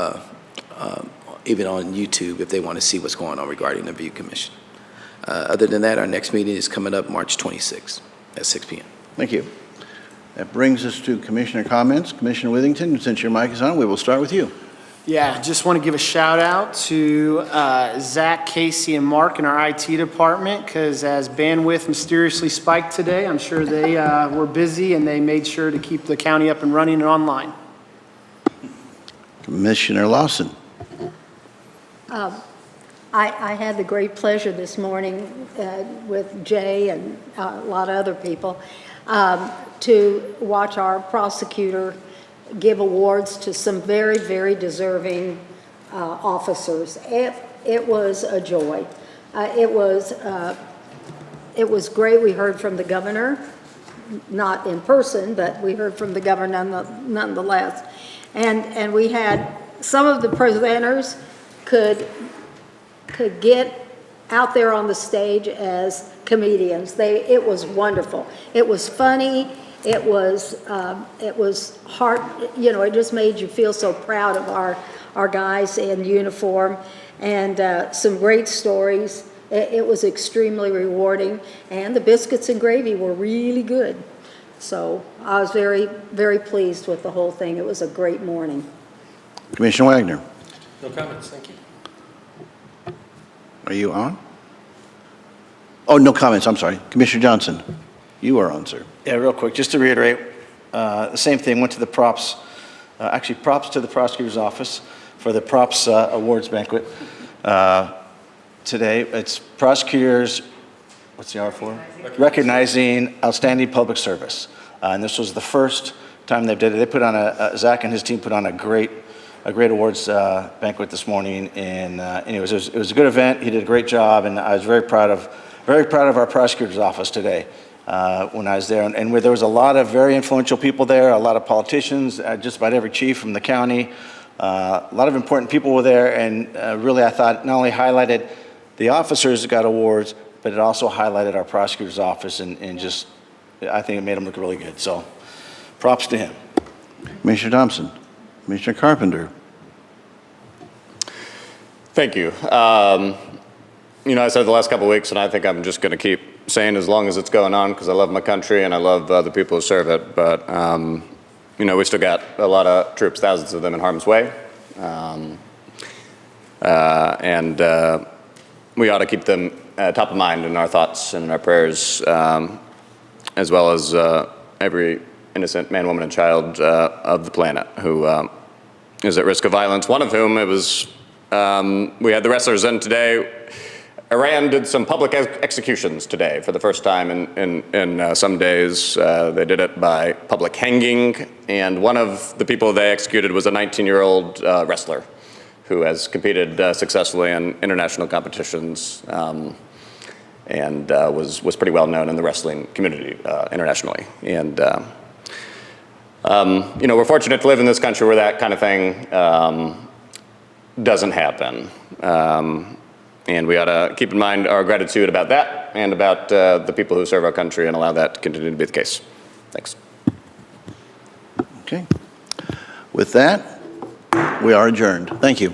even on YouTube if they want to see what's going on regarding the Review Commission. Other than that, our next meeting is coming up March 26th at 6 p.m. Thank you. That brings us to commissioner comments. Commissioner Withington, since your mic is on, we will start with you. Yeah, just want to give a shout out to Zach, Casey, and Mark in our IT department, because as bandwidth mysteriously spiked today, I'm sure they were busy and they made sure to keep the county up and running and online. Commissioner Lawson. I had the great pleasure this morning with Jay and a lot of other people to watch our prosecutor give awards to some very, very deserving officers. It was a joy. It was great. We heard from the governor, not in person, but we heard from the governor nonetheless. And we had some of the presenters could get out there on the stage as comedians. It was wonderful. It was funny. It was hard, it just made you feel so proud of our guys in uniform, and some great stories. It was extremely rewarding, and the biscuits and gravy were really good. So I was very, very pleased with the whole thing. It was a great morning. Commissioner Wagner. No comments, thank you. Are you on? Oh, no comments, I'm sorry. Commissioner Johnson, you are on, sir. Yeah, real quick, just to reiterate, the same thing, went to the props, actually props to the prosecutor's office for the props awards banquet today. It's prosecutors, what's the R for? Recognizing outstanding public service. And this was the first time they did it. They put on Zach and his team put on a great awards banquet this morning, and anyways, it was a good event. He did a great job, and I was very proud of our prosecutor's office today when I was there. And where there was a lot of very influential people there, a lot of politicians, just about every chief from the county. A lot of important people were there, and really I thought not only highlighted the officers that got awards, but it also highlighted our prosecutor's office, and just I think it made him look really good. So props to him. Commissioner Thompson. Commissioner Carpenter. Thank you. I said the last couple of weeks, and I think I'm just going to keep saying as long as it's going on, because I love my country and I love the people who serve it. But, we still got a lot of troops, thousands of them in harm's way. And we ought to keep them top of mind in our thoughts and in our prayers, as well as every innocent man, woman, and child of the planet who is at risk of violence. One of whom, we had the wrestlers in today. Iran did some public executions today for the first time in some days. They did it by public hanging, and one of the people they executed was a 19-year-old wrestler who has competed successfully in international competitions and was pretty well known in the wrestling community internationally. And we're fortunate to live in this country where that kind of thing doesn't happen. And we ought to keep in mind our gratitude about that and about the people who serve our country, and allow that to continue to be the case. Thanks. Okay. With that, we are adjourned. Thank you.